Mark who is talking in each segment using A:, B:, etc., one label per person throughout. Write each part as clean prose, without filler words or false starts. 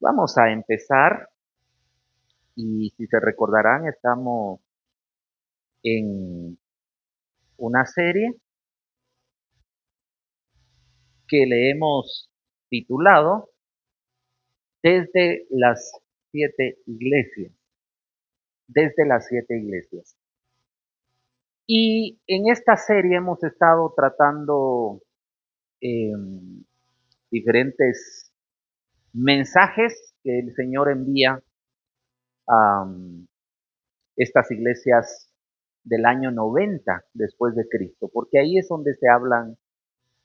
A: Vamos a empezar y si se recordarán, estamos en una serie que le hemos titulado Desde las siete iglesias, desde las siete iglesias. Y en esta serie hemos estado tratando eh, diferentes mensajes que el Señor envía a estas iglesias del año 90 después de Cristo, porque ahí es donde se hablan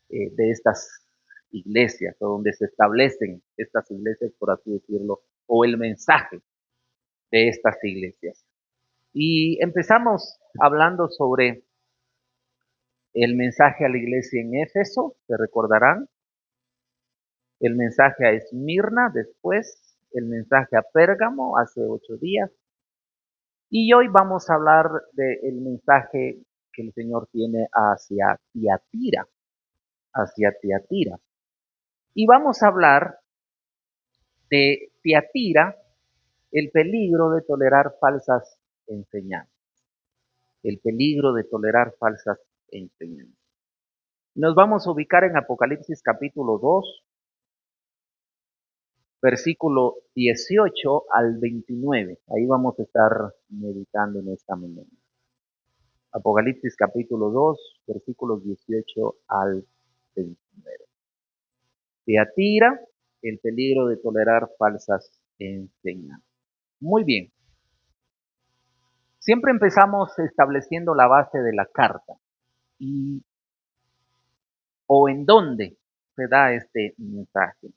A: de estas iglesias, o donde se establecen estas iglesias, por así decirlo, o el mensaje de estas iglesias. Y empezamos hablando sobre el mensaje a la iglesia en Éfeso, se recordarán, el mensaje a Esmirna después, el mensaje a Pérgamo hace 8 días, y hoy vamos a hablar del mensaje que el Señor tiene hacia Tiatira. Y vamos a hablar de Tiatira, el peligro de tolerar falsas enseñanzas. El peligro de tolerar falsas enseñanzas. Nos vamos a ubicar en Apocalipsis capítulo 2, versículo 18 al 29. Ahí vamos a estar meditando en esta mañana. Apocalipsis capítulo 2, versículos 18 al 29. Tiatira, el peligro de tolerar falsas enseñanzas. Muy bien. Siempre empezamos estableciendo la base de la carta y o en dónde se da este mensaje.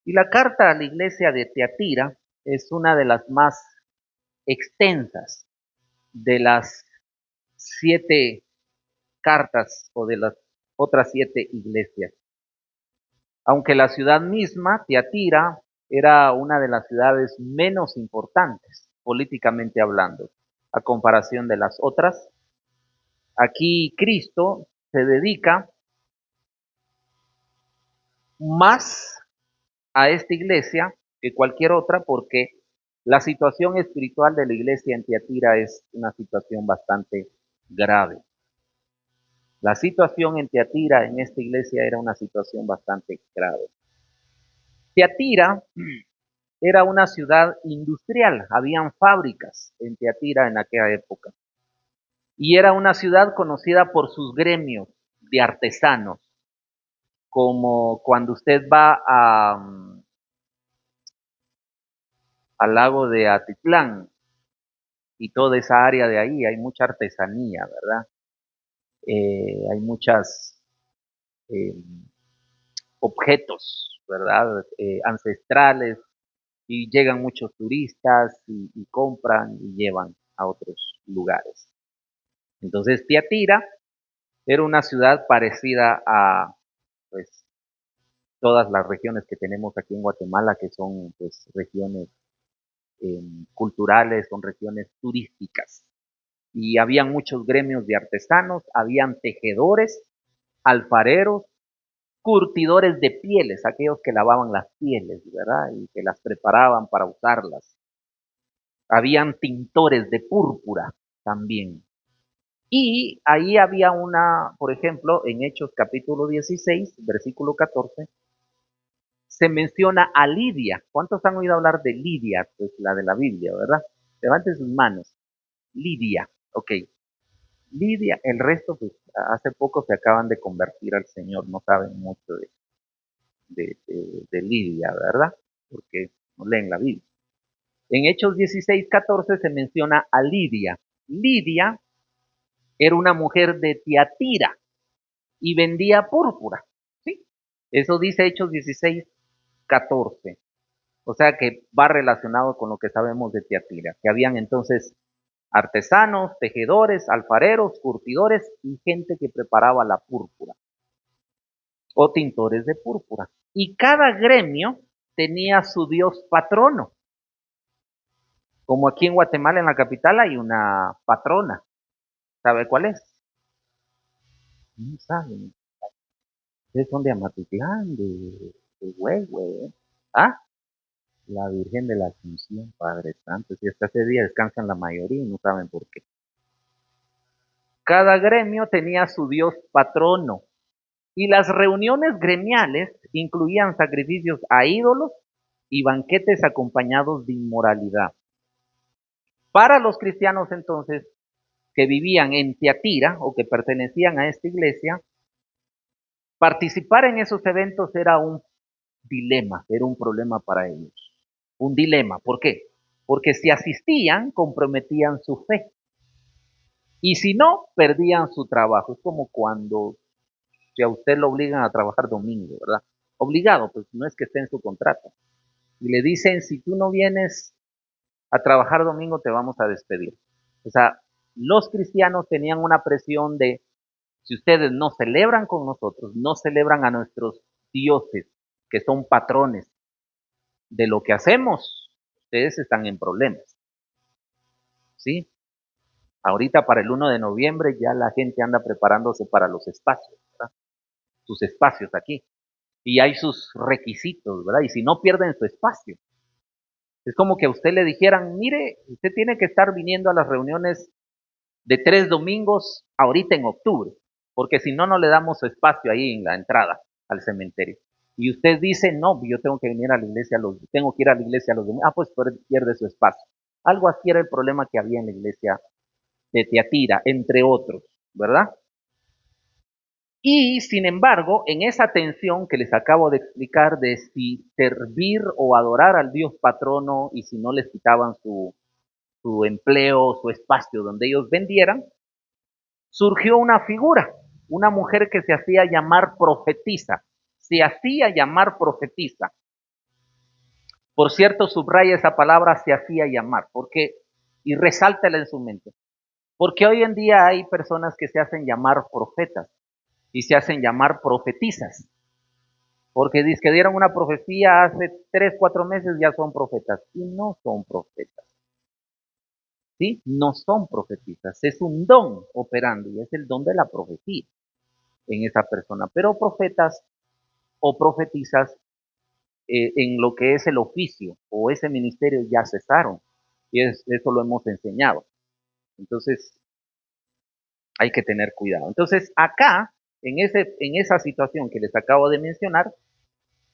A: Y la carta a la iglesia de Tiatira es una de las más extensas de las 7 cartas o de las otras 7 iglesias. Aunque la ciudad misma, Tiatira, era una de las ciudades menos importantes, políticamente hablando, a comparación de las otras, aquí Cristo se dedica más a esta iglesia que cualquier otra porque la situación espiritual de la iglesia en Tiatira es una situación bastante grave. La situación en Tiatira, en esta iglesia, era una situación bastante grave. Tiatira era una ciudad industrial, habían fábricas en Tiatira en aquella época. Y era una ciudad conocida por sus gremios de artesanos, como cuando usted va al lago de Atitlán y toda esa área de ahí, hay mucha artesanía, ¿verdad? Hay muchas eh, objetos, ¿verdad? Ancestrales y llegan muchos turistas y compran y llevan a otros lugares. Entonces Tiatira era una ciudad parecida a pues todas las regiones que tenemos aquí en Guatemala, que son pues regiones culturales, son regiones turísticas. Y habían muchos gremios de artesanos, habían tejedores, alfareros, curtidores de pieles, aquellos que lavaban las pieles, ¿verdad? Y que las preparaban para usarlas. Habían tintores de púrpura también. Y ahí había por ejemplo, en Hechos capítulo 16, versículo 14, se menciona a Lidia. ¿Cuántos han oído hablar de Lidia? Pues la de la Biblia, ¿verdad? Levanten sus manos. Lidia, ok. Lidia, el resto, pues hace poco se acaban de convertir al Señor, no saben mucho de Lidia, ¿verdad? Porque no leen la Biblia. En Hechos 16, 14 se menciona a Lidia. Lidia era una mujer de Tiatira y vendía púrpura, ¿sí? Eso dice Hechos 16, 14. O sea que va relacionado con lo que sabemos de Tiatira, que habían entonces artesanos, tejedores, alfareros, curtidores y gente que preparaba la púrpura o tintores de púrpura. Y cada gremio tenía su dios patrono. Como aquí en Guatemala, en la capital, hay una patrona. ¿Sabe cuál es? No saben. Ustedes son de Amatitlán, de Huehue. ¿Ah? La Virgen de la Asunción, Padre Santo. Si hasta ese día descansan la mayoría y no saben por qué. Cada gremio tenía su dios patrono y las reuniones gremiales incluían sacrificios a ídolos y banquetes acompañados de inmoralidad. Para los cristianos entonces que vivían en Tiatira o que pertenecían a esta iglesia, participar en esos eventos era un dilema, era un problema para ellos. Un dilema, ¿por qué? Porque si asistían, comprometían su fe. Y si no, perdían su trabajo. Es como cuando si a usted lo obligan a trabajar domingo, ¿verdad? Obligado, pues no es que esté en su contrato. Y le dicen, si tú no vienes a trabajar domingo, te vamos a despedir. O sea, los cristianos tenían una presión de, si ustedes no celebran con nosotros, no celebran a nuestros dioses, que son patrones de lo que hacemos, ustedes están en problemas, ¿sí? Ahorita para el 1 de noviembre ya la gente anda preparándose para los espacios, ¿verdad? Sus espacios aquí. Y hay sus requisitos, ¿verdad? Y si no pierden su espacio. Es como que a usted le dijeran, mire, usted tiene que estar viniendo a las reuniones de 3 domingos ahorita en octubre, porque si no, no le damos su espacio ahí en la entrada al cementerio. Y usted dice, no, yo tengo que venir a la iglesia, tengo que ir a la iglesia los domingos. Ah, pues pierde su espacio. Algo así era el problema que había en la iglesia de Tiatira, entre otros, ¿verdad? Y sin embargo, en esa tensión que les acabo de explicar de si servir o adorar al Dios patrono y si no les quitaban su empleo, su espacio donde ellos vendieran, surgió una figura, una mujer que se hacía llamar profetisa. Se hacía llamar profetisa. Por cierto, subraya esa palabra, se hacía llamar, porque, y resáltela en su mente, porque hoy en día hay personas que se hacen llamar profetas y se hacen llamar profetisas. Porque dice que dieron una profecía hace 3, 4 meses, ya son profetas. Y no son profetas. ¿Sí? No son profetisas. Es un don operando y es el don de la profecía en esa persona. Pero profetas o profetizas en lo que es el oficio o ese ministerio ya cesaron. Y eso lo hemos enseñado. Entonces hay que tener cuidado. Entonces acá, en esa situación que les acabo de mencionar,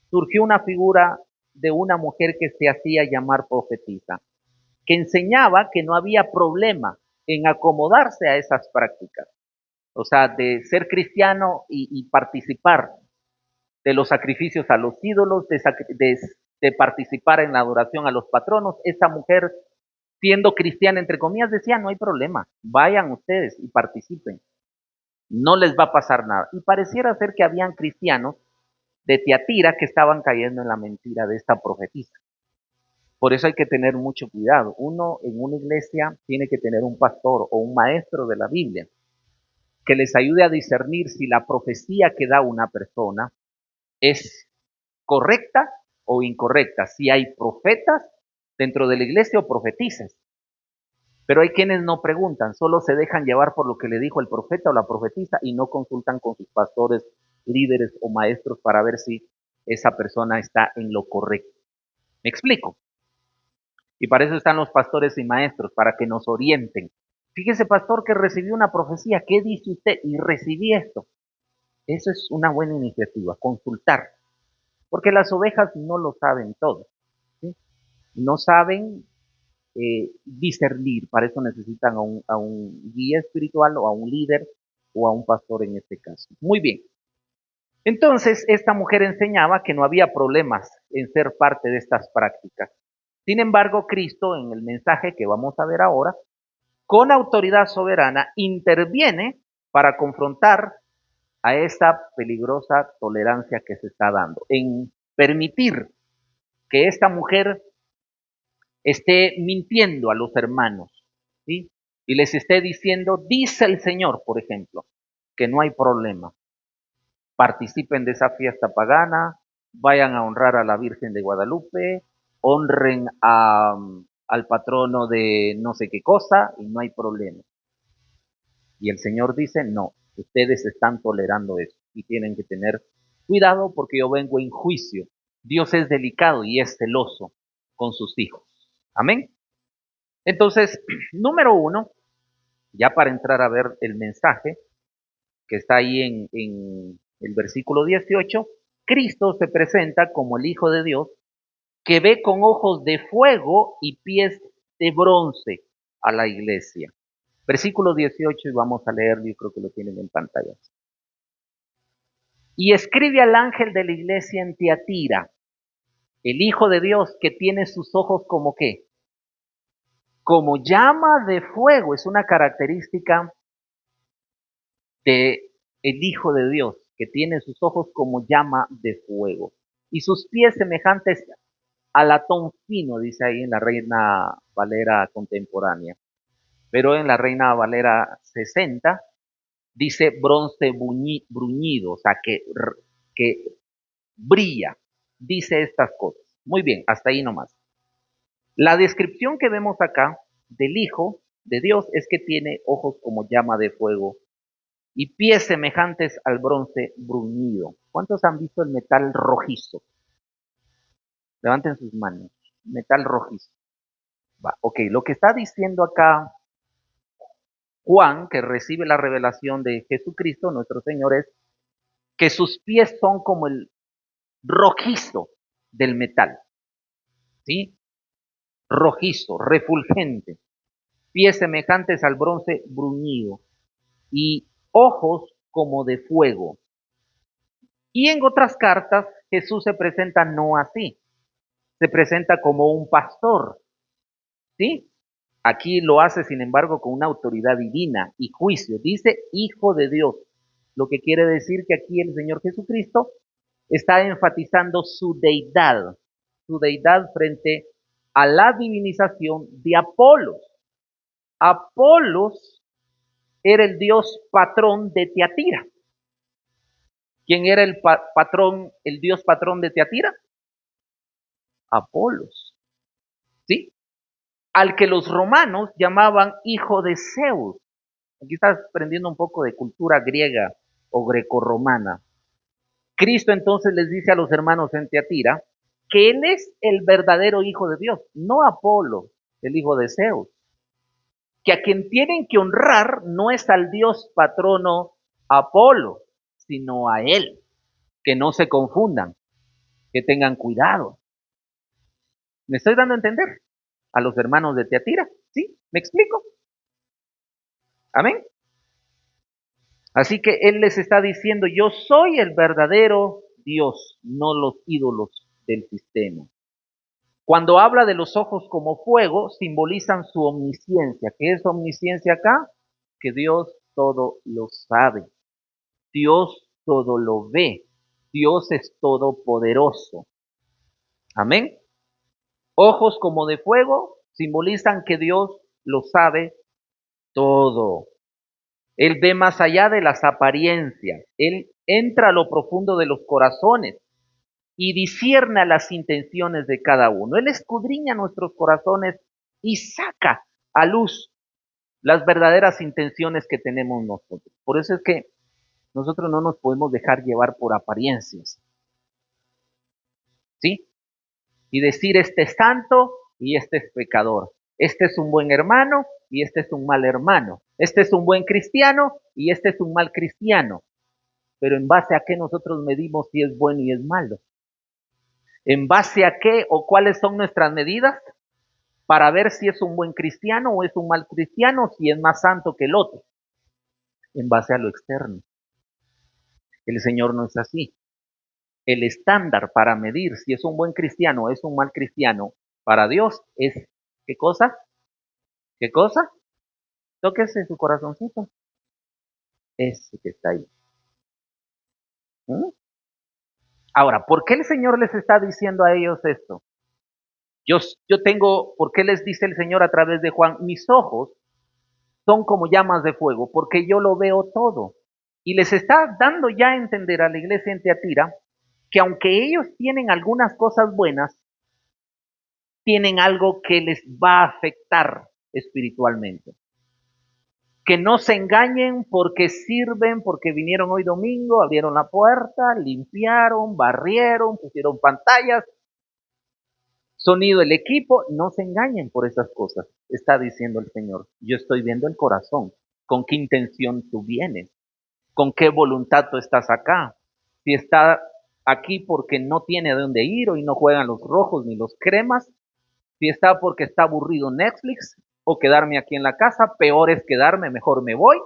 A: surgió una figura de una mujer que se hacía llamar profetisa, que enseñaba que no había problema en acomodarse a esas prácticas, o sea, de ser cristiano y participar de los sacrificios a los ídolos, de participar en la adoración a los patronos. Esta mujer, siendo cristiana, entre comillas, decía, no hay problema, vayan ustedes y participen, no les va a pasar nada. Y pareciera ser que habían cristianos de Tiatira que estaban cayendo en la mentira de esta profetisa. Por eso hay que tener mucho cuidado. Uno en una iglesia tiene que tener un pastor o un maestro de la Biblia que les ayude a discernir si la profecía que da una persona es correcta o incorrecta, si hay profetas dentro de la iglesia o profetizas. Pero hay quienes no preguntan, solo se dejan llevar por lo que le dijo el profeta o la profetisa y no consultan con sus pastores, líderes o maestros para ver si esa persona está en lo correcto. ¿Me explico? Y para eso están los pastores y maestros, para que nos orienten. Fíjese, pastor, que recibí una profecía. ¿Qué dice usted? Y recibí esto. Eso es una buena iniciativa, consultar. Porque las ovejas no lo saben todo. ¿Sí? No saben discernir. Para eso necesitan a un guía espiritual o a un líder o a un pastor en este caso. Muy bien. Entonces, esta mujer enseñaba que no había problemas en ser parte de estas prácticas. Sin embargo, Cristo, en el mensaje que vamos a ver ahora, con autoridad soberana, interviene para confrontar a esta peligrosa tolerancia que se está dando, en permitir que esta mujer esté mintiendo a los hermanos, ¿sí? Y les esté diciendo, dice el Señor, por ejemplo, que no hay problema, participen de esa fiesta pagana, vayan a honrar a la Virgen de Guadalupe, honren al patrono de no sé qué cosa y no hay problema. Y el Señor dice, no, ustedes están tolerando eso y tienen que tener cuidado porque yo vengo en juicio. Dios es delicado y es celoso. con sus hijos. Amén. Entonces, número 1, ya para entrar a ver el mensaje que está ahí en el versículo 18, Cristo se presenta como el Hijo de Dios que ve con ojos de fuego y pies de bronce a la iglesia. Versículo 18 y vamos a leerlo, yo creo que lo tienen en pantalla. Y escribe al ángel de la iglesia en Tiatira, el Hijo de Dios que tiene sus ojos como qué, como llama de fuego, es una característica de el Hijo de Dios, que tiene sus ojos como llama de fuego y sus pies semejantes a latón fino, dice ahí en la Reina Valera contemporánea. Pero en la Reina Valera 60 dice bronce bruñido, o sea, que brilla, dice estas cosas. Muy bien, hasta ahí nomás. La descripción que vemos acá del Hijo de Dios es que tiene ojos como llama de fuego y pies semejantes al bronce bruñido. ¿Cuántos han visto el metal rojizo? Levanten sus manos. Metal rojizo. Va, ok, lo que está diciendo acá Juan, que recibe la revelación de Jesucristo, nuestro Señor, es que sus pies son como el rojizo del metal. ¿Sí? Rojizo, refulgente. Pies semejantes al bronce bruñido. Y ojos como de fuego. Y en otras cartas, Jesús se presenta no así. Se presenta como un pastor. ¿Sí? Aquí lo hace, sin embargo, con una autoridad divina y juicio. Dice Hijo de Dios, lo que quiere decir que aquí el Señor Jesucristo está enfatizando su deidad frente a la divinización de Apolos. Apolos era el dios patrón de Tiatira. ¿Quién era el patrón, el dios patrón de Tiatira? Apolos. ¿Sí? Al que los romanos llamaban hijo de Zeus. Aquí estás aprendiendo un poco de cultura griega o grecorromana. Cristo entonces les dice a los hermanos en Tiatira que Él es el verdadero Hijo de Dios, no Apolo, el hijo de Zeus. Que a quien tienen que honrar no es al Dios patrono Apolo, sino a Él. Que no se confundan, que tengan cuidado. ¿Me estoy dando a entender? A los hermanos de Tiatira, ¿sí? ¿Me explico? Amén. Así que Él les está diciendo, yo soy el verdadero Dios, no los ídolos del sistema. Cuando habla de los ojos como fuego, simbolizan su omnisciencia. ¿Qué es omnisciencia acá? Que Dios todo lo sabe. Dios todo lo ve. Dios es todopoderoso. Amén. Ojos como de fuego simbolizan que Dios lo sabe todo. Él ve más allá de las apariencias. Él entra a lo profundo de los corazones y discierne las intenciones de cada uno. Él escudriña nuestros corazones y saca a luz las verdaderas intenciones que tenemos nosotros. Por eso es que nosotros no nos podemos dejar llevar por apariencias. ¿Sí? Y decir, este es santo y este es pecador. Este es un buen hermano y este es un mal hermano. Este es un buen cristiano y este es un mal cristiano. Pero ¿en base a qué nosotros medimos si es bueno y es malo? ¿En base a qué o cuáles son nuestras medidas para ver si es un buen cristiano o es un mal cristiano, si es más santo que el otro? En base a lo externo. El Señor no es así. El estándar para medir si es un buen cristiano o es un mal cristiano para Dios es, ¿qué cosa? ¿Qué cosa? Tóquese su corazoncito. Ese que está ahí. ¿Mm? Ahora, ¿por qué el Señor les está diciendo a ellos esto? Yo tengo, ¿por qué les dice el Señor a través de Juan? Mis ojos son como llamas de fuego, porque yo lo veo todo. Y les está dando ya a entender a la iglesia en Tiatira que aunque ellos tienen algunas cosas buenas, tienen algo que les va a afectar espiritualmente. Que no se engañen porque sirven, porque vinieron hoy domingo, abrieron la puerta, limpiaron, barrieron, pusieron pantallas. Sonido, el equipo, no se engañen por esas cosas, está diciendo el Señor. Yo estoy viendo el corazón, con qué intención tú vienes, con qué voluntad tú estás acá. Si está aquí porque no tiene de dónde ir, hoy no juegan los rojos ni los cremas, si está porque está aburrido Netflix o quedarme aquí en la casa, peor es quedarme, mejor me voy.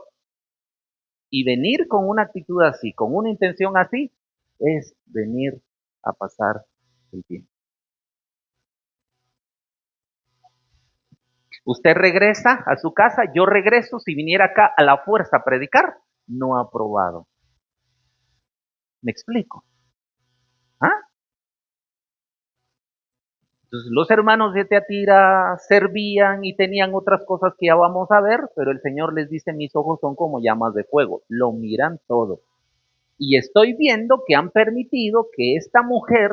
A: Y venir con una actitud así, con una intención así, es venir a pasar el tiempo. Usted regresa a su casa, yo regreso, si viniera acá a la fuerza a predicar, no aprobado. ¿Me explico? ¿Ah? Entonces, los hermanos de Teatira servían y tenían otras cosas que ya vamos a ver, pero el Señor les dice, mis ojos son como llamas de fuego, lo miran todo. Y estoy viendo que han permitido que esta mujer,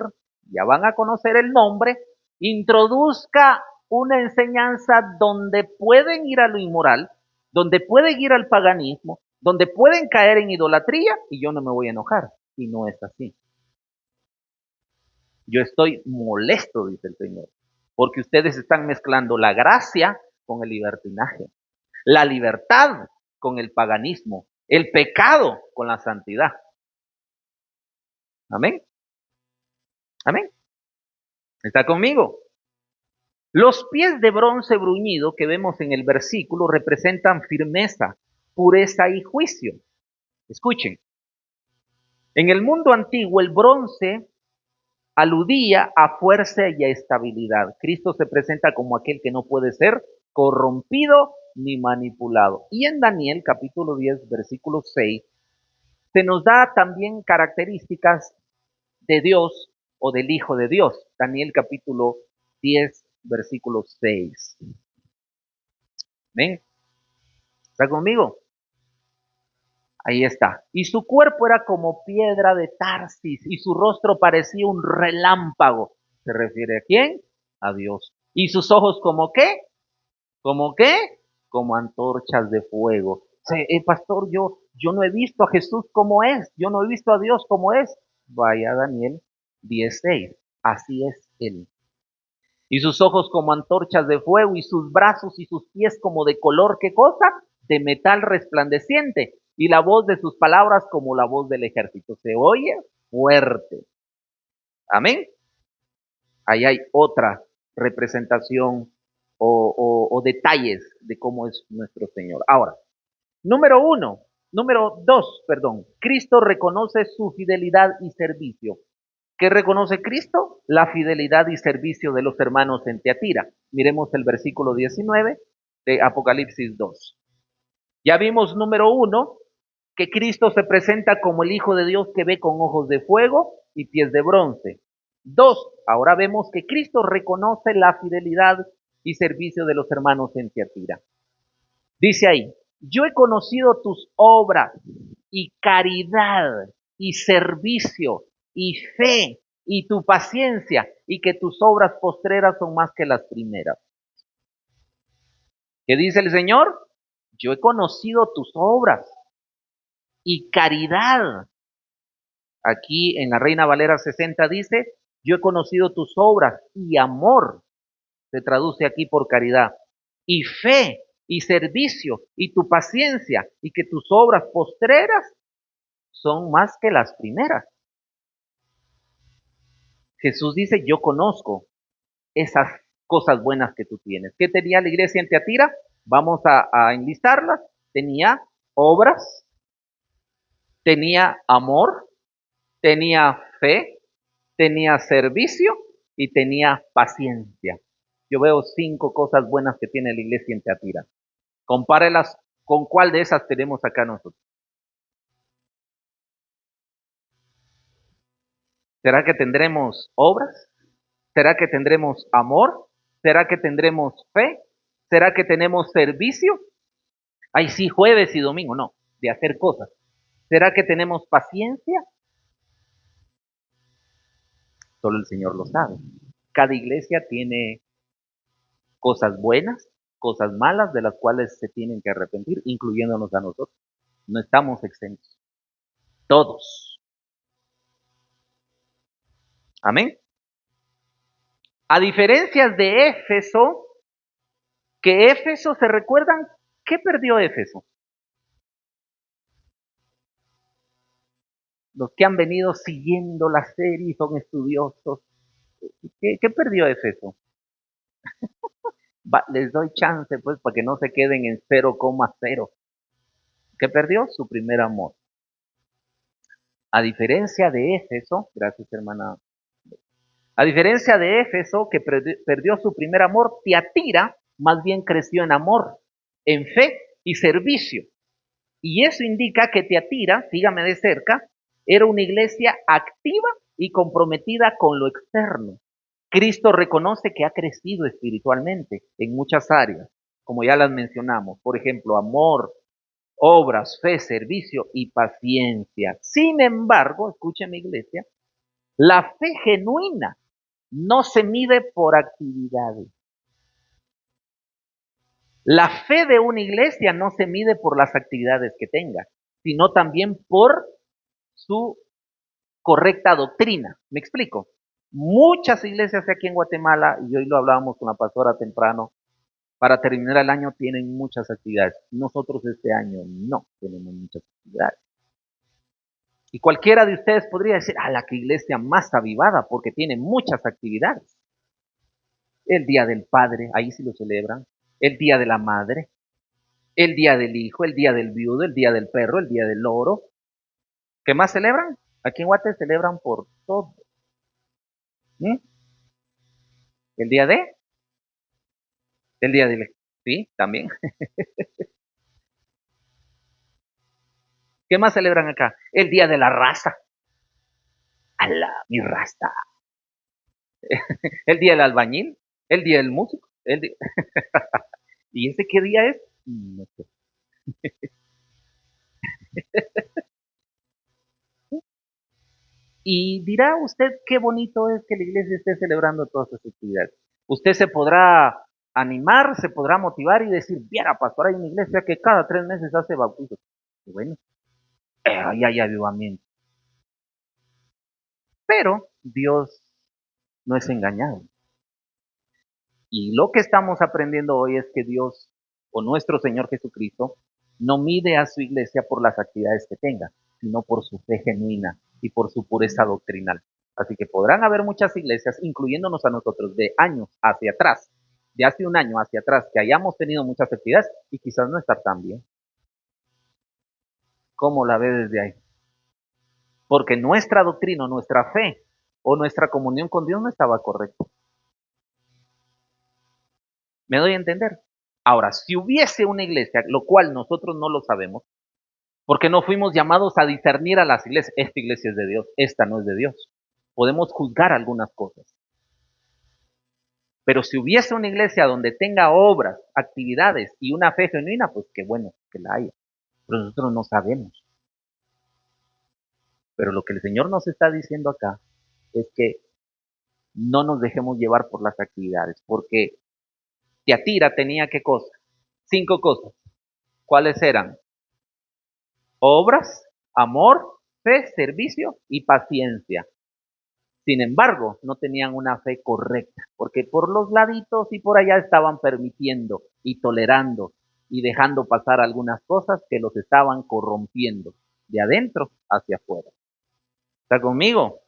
A: ya van a conocer el nombre, introduzca una enseñanza donde pueden ir a lo inmoral, donde pueden ir al paganismo, donde pueden caer en idolatría, y yo no me voy a enojar. Y no es así. Yo estoy molesto, dice el Señor, porque ustedes están mezclando la gracia con el libertinaje, la libertad con el paganismo, el pecado con la santidad. Amén. Amén. ¿Está conmigo? Los pies de bronce bruñido que vemos en el versículo representan firmeza, pureza y juicio. Escuchen, en el mundo antiguo el bronce aludía a fuerza y a estabilidad. Cristo se presenta como aquel que no puede ser corrompido ni manipulado. Y en Daniel capítulo 10, versículo 6, se nos da también características de Dios o del Hijo de Dios. Daniel capítulo 10, versículo 6. ¿Ven? ¿Está conmigo? Ahí está. Y su cuerpo era como piedra de Tarsis y su rostro parecía un relámpago. ¿Se refiere a quién? A Dios. ¿Y sus ojos como qué? ¿Como qué? Como antorchas de fuego. Pastor, yo no he visto a Jesús como es. Yo no he visto a Dios como es. Vaya Daniel 10:6. Así es Él. Y sus ojos como antorchas de fuego y sus brazos y sus pies como de color, ¿qué cosa? De metal resplandeciente. Y la voz de sus palabras como la voz del ejército. Se oye fuerte. Amén. Ahí hay otra representación o detalles de cómo es nuestro Señor. Ahora, número dos, perdón. Cristo reconoce su fidelidad y servicio. ¿Qué reconoce Cristo? La fidelidad y servicio de los hermanos en Teatira. Miremos el versículo 19 de Apocalipsis 2. Ya vimos, número uno, que Cristo se presenta como el Hijo de Dios que ve con ojos de fuego y pies de bronce. Dos, ahora vemos que Cristo reconoce la fidelidad y servicio de los hermanos en Teatira. Dice ahí, yo he conocido tus obras y caridad y servicio y fe y tu paciencia y que tus obras postreras son más que las primeras. ¿Qué dice el Señor? Yo he conocido tus obras y caridad. Aquí en la Reina Valera 60 dice, yo he conocido tus obras y amor, se traduce aquí por caridad, y fe y servicio y tu paciencia y que tus obras postreras son más que las primeras. Jesús dice, yo conozco esas cosas buenas que tú tienes. ¿Qué tenía la iglesia en Teatira? Vamos a enlistarlas. Tenía obras, tenía amor, tenía fe, tenía servicio y tenía paciencia. Yo veo 5 cosas buenas que tiene la iglesia en Teatira. Compárelas con cuál de esas tenemos acá nosotros. ¿Será que tendremos obras? ¿Será que tendremos amor? ¿Será que tendremos fe? ¿Será que tenemos servicio? Ay, sí, jueves y domingo, no, de hacer cosas. ¿Será que tenemos paciencia? Solo el Señor lo sabe. Cada iglesia tiene cosas buenas, cosas malas de las cuales se tienen que arrepentir, incluyéndonos a nosotros. No estamos exentos. Todos. Amén. A diferencia de Éfeso, que Éfeso, ¿se recuerdan? ¿Qué perdió Éfeso? Los que han venido siguiendo la serie son estudiosos. ¿Qué perdió Éfeso? Les doy chance, pues, para que no se queden en 0,0. ¿Qué perdió? Su primer amor. A diferencia de Éfeso, gracias hermana, a diferencia de Éfeso, que perdió su primer amor, Tiatira más bien creció en amor, en fe y servicio. Y eso indica que Tiatira, sígame de cerca, era una iglesia activa y comprometida con lo externo. Cristo reconoce que ha crecido espiritualmente en muchas áreas, como ya las mencionamos, por ejemplo, amor, obras, fe, servicio y paciencia. Sin embargo, escúcheme iglesia, la fe genuina no se mide por actividades. La fe de una iglesia no se mide por las actividades que tenga, sino también por su correcta doctrina. ¿Me explico? Muchas iglesias aquí en Guatemala, y hoy lo hablábamos con la pastora temprano, para terminar el año tienen muchas actividades. Nosotros este año no tenemos muchas actividades. Y cualquiera de ustedes podría decir, la que iglesia más avivada, porque tiene muchas actividades. El Día del Padre, ahí sí lo celebran. El Día de la Madre, el Día del Hijo, el Día del Viudo, el Día del Perro, el Día del Loro. ¿Qué más celebran? Aquí en Guate celebran por todo. ¿Mm? El Día de, el Día del, sí, también. ¿Qué más celebran acá? El Día de la Raza. ¡Hala, mi raza! El Día del Albañil, el Día del Músico. ¿Y ese qué día es? No sé. Y dirá usted qué bonito es que la iglesia esté celebrando todas esas actividades. Usted se podrá animar, se podrá motivar y decir, viera, pastor, hay una iglesia que cada 3 meses hace bautizos. Y bueno, ahí hay avivamiento. Pero Dios no es engañado. Y lo que estamos aprendiendo hoy es que Dios, o nuestro Señor Jesucristo, no mide a su iglesia por las actividades que tenga, sino por su fe genuina y por su pureza doctrinal. Así que podrán haber muchas iglesias, incluyéndonos a nosotros, de años hacia atrás, de hace un año hacia atrás, que hayamos tenido muchas actividades y quizás no estar tan bien. ¿Cómo la ve desde ahí? Porque nuestra doctrina, nuestra fe o nuestra comunión con Dios no estaba correcta. ¿Me doy a entender? Ahora, si hubiese una iglesia, lo cual nosotros no lo sabemos, porque no fuimos llamados a discernir a las iglesias, esta iglesia es de Dios, esta no es de Dios. Podemos juzgar algunas cosas. Pero si hubiese una iglesia donde tenga obras, actividades y una fe genuina, pues qué bueno que la haya. Pero nosotros no sabemos. Pero lo que el Señor nos está diciendo acá es que no nos dejemos llevar por las actividades, porque Tiatira tenía qué cosas, 5 cosas. ¿Cuáles eran? Obras, amor, fe, servicio y paciencia. Sin embargo, no tenían una fe correcta, porque por los laditos y por allá estaban permitiendo y tolerando y dejando pasar algunas cosas que los estaban corrompiendo de adentro hacia afuera. ¿Está conmigo?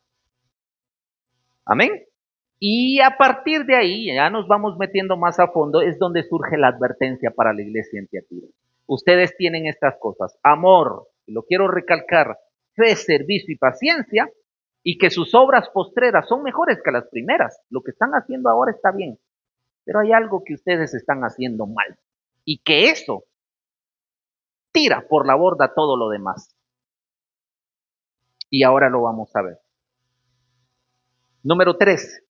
A: Amén. Y a partir de ahí, ya nos vamos metiendo más a fondo, es donde surge la advertencia para la iglesia en Tiatira. Ustedes tienen estas cosas, amor, y lo quiero recalcar, fe, servicio y paciencia, y que sus obras postreras son mejores que las primeras. Lo que están haciendo ahora está bien, pero hay algo que ustedes están haciendo mal, y que eso tira por la borda todo lo demás. Y ahora lo vamos a ver. Número 3.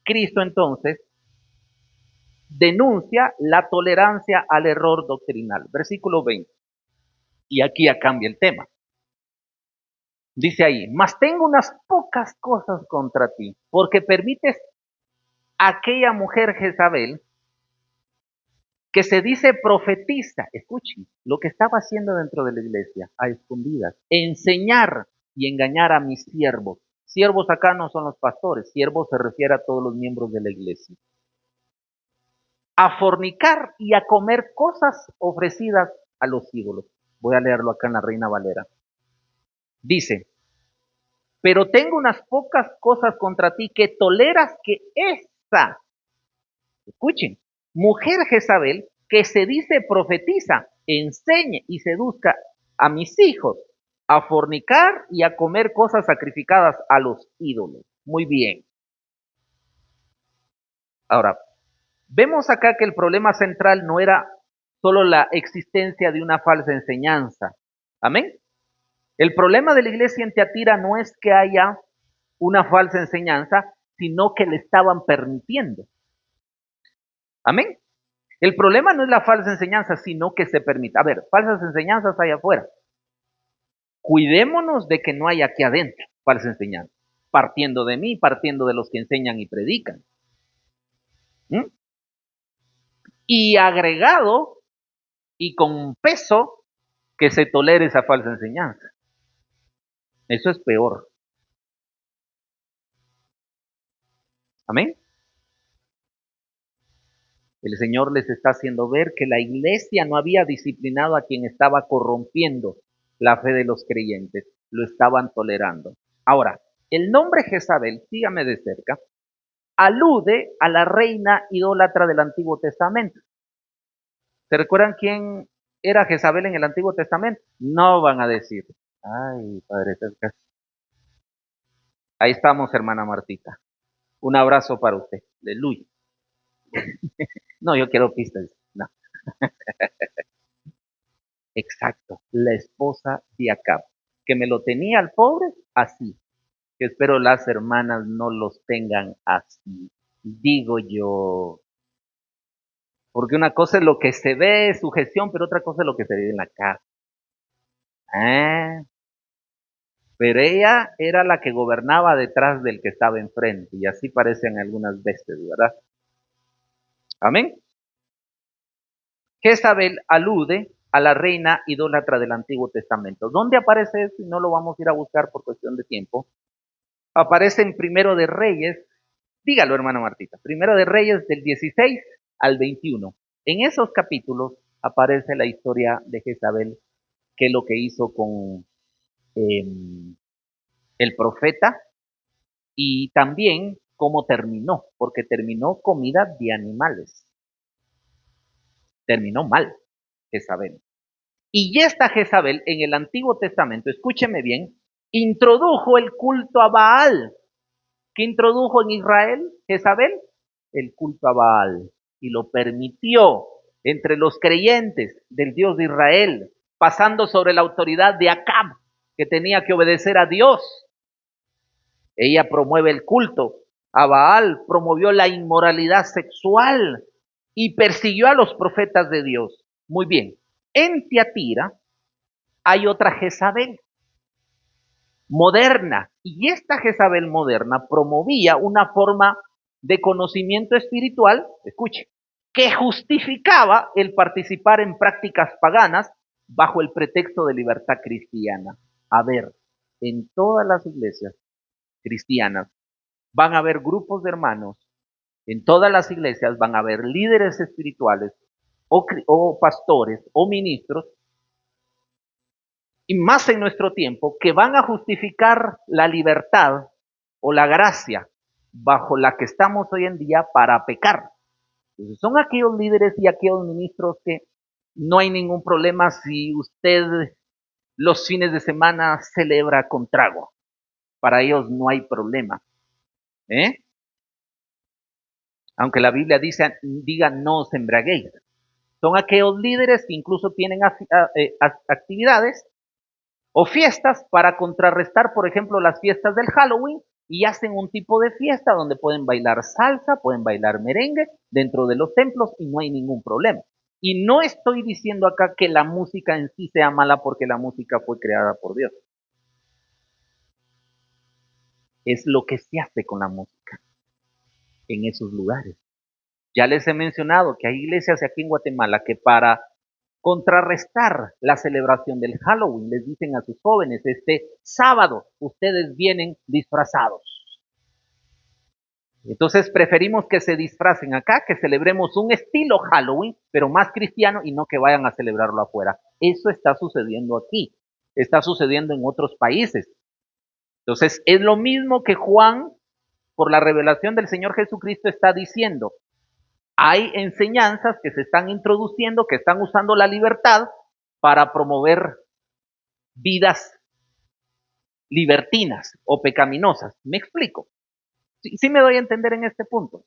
A: Cristo entonces denuncia la tolerancia al error doctrinal. Versículo 20. Y aquí ya cambia el tema. Dice ahí, mas tengo unas pocas cosas contra ti, porque permites a aquella mujer Jezabel, que se dice profetiza, escuchen, lo que estaba haciendo dentro de la iglesia, a escondidas, enseñar y engañar a mis siervos, Siervos acá no son los pastores, siervos se refiere a todos los miembros de la iglesia. A fornicar y a comer cosas ofrecidas a los ídolos. Voy a leerlo acá en la Reina Valera. Dice, pero tengo unas pocas cosas contra ti que toleras que esa, escuchen, mujer Jezabel, que se dice profetiza, enseñe y seduzca a mis hijos a fornicar y a comer cosas sacrificadas a los ídolos. Muy bien. Ahora, vemos acá que el problema central no era solo la existencia de una falsa enseñanza. Amén. El problema de la iglesia en Tiatira no es que haya una falsa enseñanza, sino que le estaban permitiendo. Amén. El problema no es la falsa enseñanza, sino que se permite. A ver, falsas enseñanzas hay afuera. Cuidémonos de que no haya aquí adentro falsa enseñanza. Partiendo de mí, partiendo de los que enseñan y predican. ¿Mm? Y agregado y con peso que se tolere esa falsa enseñanza. Eso es peor. Amén. El Señor les está haciendo ver que la iglesia no había disciplinado a quien estaba corrompiendo la fe de los creyentes, lo estaban tolerando. Ahora, el nombre Jezabel, sígame de cerca, alude a la reina idólatra del Antiguo Testamento. ¿Se recuerdan quién era Jezabel en el Antiguo Testamento? No van a decir. Ay, Padre, ahí estamos, hermana Martita. Un abrazo para usted. Aleluya. No, yo quiero pistas. No. Exacto. La esposa de Acab. Que me lo tenía al pobre así. Que espero las hermanas no los tengan así. Digo yo. Porque una cosa es lo que se ve, sujeción, pero otra cosa es lo que se ve en la casa. Ah, pero ella era la que gobernaba detrás del que estaba enfrente. Y así parecen algunas veces, ¿verdad? Amén. Jezabel alude a la reina idólatra del Antiguo Testamento. ¿Dónde aparece eso? Y no lo vamos a ir a buscar por cuestión de tiempo. Aparece en Primero de Reyes, dígalo hermana Martita, Primero de Reyes del 16 al 21. En esos capítulos aparece la historia de Jezabel, que es lo que hizo con eh, el profeta y también cómo terminó, porque terminó comida de animales. Terminó mal Jezabel. Y esta Jezabel en el Antiguo Testamento, escúcheme bien, introdujo el culto a Baal. ¿Qué introdujo en Israel Jezabel? El culto a Baal. Y lo permitió entre los creyentes del Dios de Israel, pasando sobre la autoridad de Acab, que tenía que obedecer a Dios. Ella promueve el culto a Baal, promovió la inmoralidad sexual y persiguió a los profetas de Dios. Muy bien. En Tiatira hay otra Jezabel moderna, y esta Jezabel moderna promovía una forma de conocimiento espiritual, escuche, que justificaba el participar en prácticas paganas bajo el pretexto de libertad cristiana. A ver, en todas las iglesias cristianas van a haber grupos de hermanos, en todas las iglesias van a haber líderes espirituales o pastores o ministros y más en nuestro tiempo, que van a justificar la libertad o la gracia bajo la que estamos hoy en día para pecar. Entonces, son aquellos líderes y aquellos ministros que no hay ningún problema si usted los fines de semana celebra con trago. Para ellos no hay problema. ¿Eh? Aunque la Biblia diga no os embriaguéis. Son aquellos líderes que incluso tienen actividades o fiestas para contrarrestar, por ejemplo, las fiestas del Halloween y hacen un tipo de fiesta donde pueden bailar salsa, pueden bailar merengue dentro de los templos y no hay ningún problema. Y no estoy diciendo acá que la música en sí sea mala porque la música fue creada por Dios. Es lo que se hace con la música en esos lugares. Ya les he mencionado que hay iglesias aquí en Guatemala que para contrarrestar la celebración del Halloween. Les dicen a sus jóvenes, este sábado ustedes vienen disfrazados. Entonces preferimos que se disfracen acá, que celebremos un estilo Halloween, pero más cristiano y no que vayan a celebrarlo afuera. Eso está sucediendo aquí, está sucediendo en otros países. Entonces es lo mismo que Juan, por la revelación del Señor Jesucristo, está diciendo. Hay enseñanzas que se están introduciendo, que están usando la libertad para promover vidas libertinas o pecaminosas. ¿Me explico? Sí me doy a entender en este punto.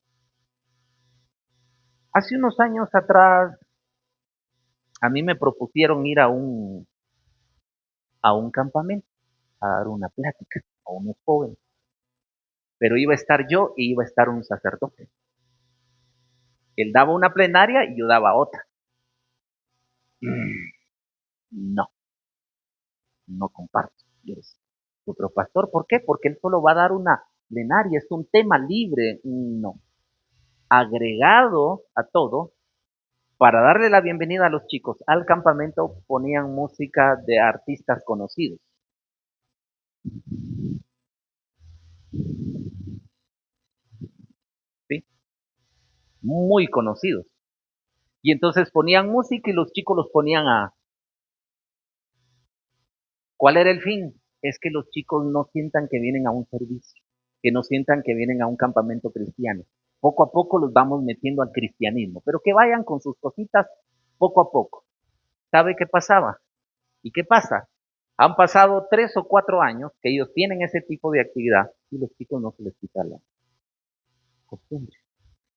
A: Hace unos años atrás, a mí me propusieron ir a un campamento, a dar una plática a unos jóvenes. Pero iba a estar yo y iba a estar un sacerdote. Él daba una plenaria y yo daba otra. No, no comparto. Otro pastor, ¿por qué? Porque él solo va a dar una plenaria, es un tema libre. No. Agregado a todo, para darle la bienvenida a los chicos al campamento, ponían música de artistas conocidos. ¿Sí? Muy conocidos. Y entonces ponían música y los chicos los ponían a... ¿Cuál era el fin? Es que los chicos no sientan que vienen a un servicio, que no sientan que vienen a un campamento cristiano. Poco a poco los vamos metiendo al cristianismo, pero que vayan con sus cositas poco a poco. ¿Sabe qué pasaba? ¿Y qué pasa? Han pasado 3 o 4 años que ellos tienen ese tipo de actividad y los chicos no se les quita la costumbre.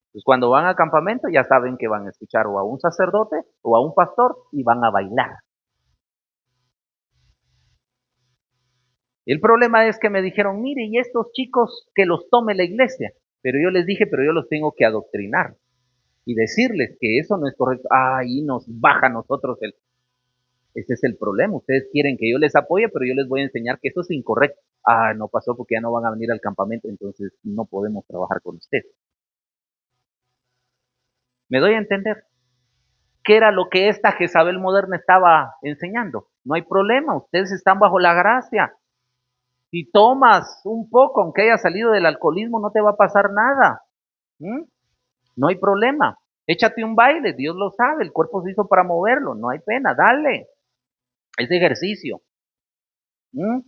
A: Entonces, cuando van al campamento ya saben que van a escuchar o a un sacerdote o a un pastor y van a bailar. El problema es que me dijeron, mire, y estos chicos que los tome la iglesia. Pero yo les dije, pero yo los tengo que adoctrinar y decirles que eso no es correcto. Ahí nos baja a nosotros el... Ese es el problema. Ustedes quieren que yo les apoye, pero yo les voy a enseñar que eso es incorrecto. Ah, no pasó porque ya no van a venir al campamento, entonces no podemos trabajar con ustedes. ¿Me doy a entender? ¿Qué era lo que esta Jezabel moderna estaba enseñando? No hay problema, ustedes están bajo la gracia. Si tomas un poco, aunque hayas salido del alcoholismo, no te va a pasar nada. ¿Mm? No hay problema. Échate un baile, Dios lo sabe, el cuerpo se hizo para moverlo, no hay pena, dale. Es ejercicio. ¿Mm?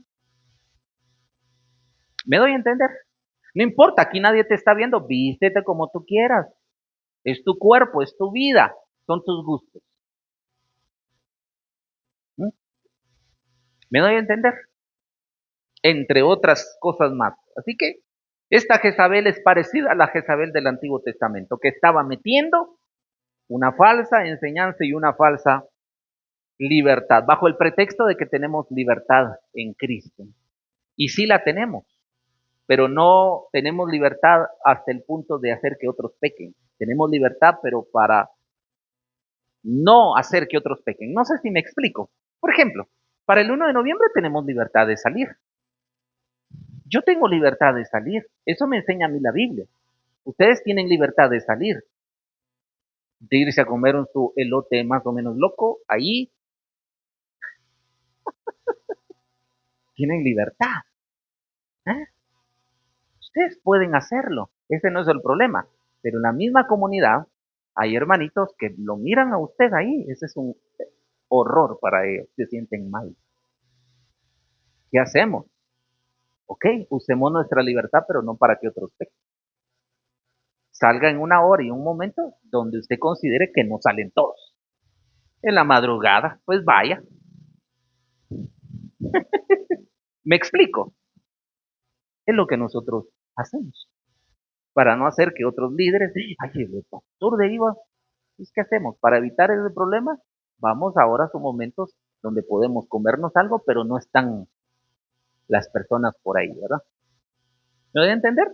A: ¿Me doy a entender? No importa, aquí nadie te está viendo, vístete como tú quieras. Es tu cuerpo, es tu vida, son tus gustos. ¿Mm? ¿Me doy a entender? Entre otras cosas más. Así que esta Jezabel es parecida a la Jezabel del Antiguo Testamento, que estaba metiendo una falsa enseñanza y una falsa libertad, bajo el pretexto de que tenemos libertad en Cristo. Y sí la tenemos, pero no tenemos libertad hasta el punto de hacer que otros pequen. Tenemos libertad, pero para no hacer que otros pequen. No sé si me explico. Por ejemplo, para el 1 de noviembre tenemos libertad de salir. Yo tengo libertad de salir. Eso me enseña a mí la Biblia. Ustedes tienen libertad de salir, de irse a comer su elote más o menos loco. Ahí tienen libertad. ¿Eh? Ustedes pueden hacerlo. Ese no es el problema. Pero en la misma comunidad hay hermanitos que lo miran a usted ahí. Ese es un horror para ellos. Se sienten mal. ¿Qué hacemos? Ok, usemos nuestra libertad, pero no para que otros pequen. Salga en una hora y un momento donde usted considere que no salen todos. En la madrugada, pues vaya. ¿Me explico? Es lo que nosotros hacemos. Para no hacer que otros líderes, ay, el pastor de IVA, ¿qué hacemos? Para evitar ese problema, vamos ahora a sus momentos donde podemos comernos algo, pero no están las personas por ahí, ¿verdad? ¿Me voy a entender?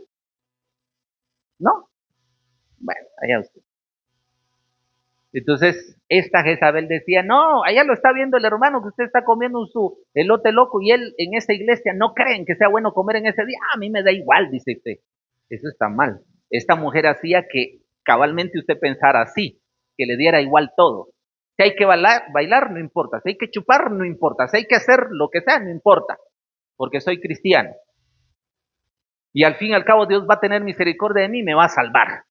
A: ¿No? Bueno, allá usted. Entonces, esta Jezabel decía, no, allá lo está viendo el hermano que usted está comiendo su elote loco y él en esa iglesia no creen que sea bueno comer en ese día. A mí me da igual, dice usted. Eso está mal. Esta mujer hacía que cabalmente usted pensara así, que le diera igual todo. Si hay que bailar, no importa. Si hay que chupar, no importa. Si hay que hacer lo que sea, no importa. Porque soy cristiano. Y al fin y al cabo Dios va a tener misericordia de mí y me va a salvar.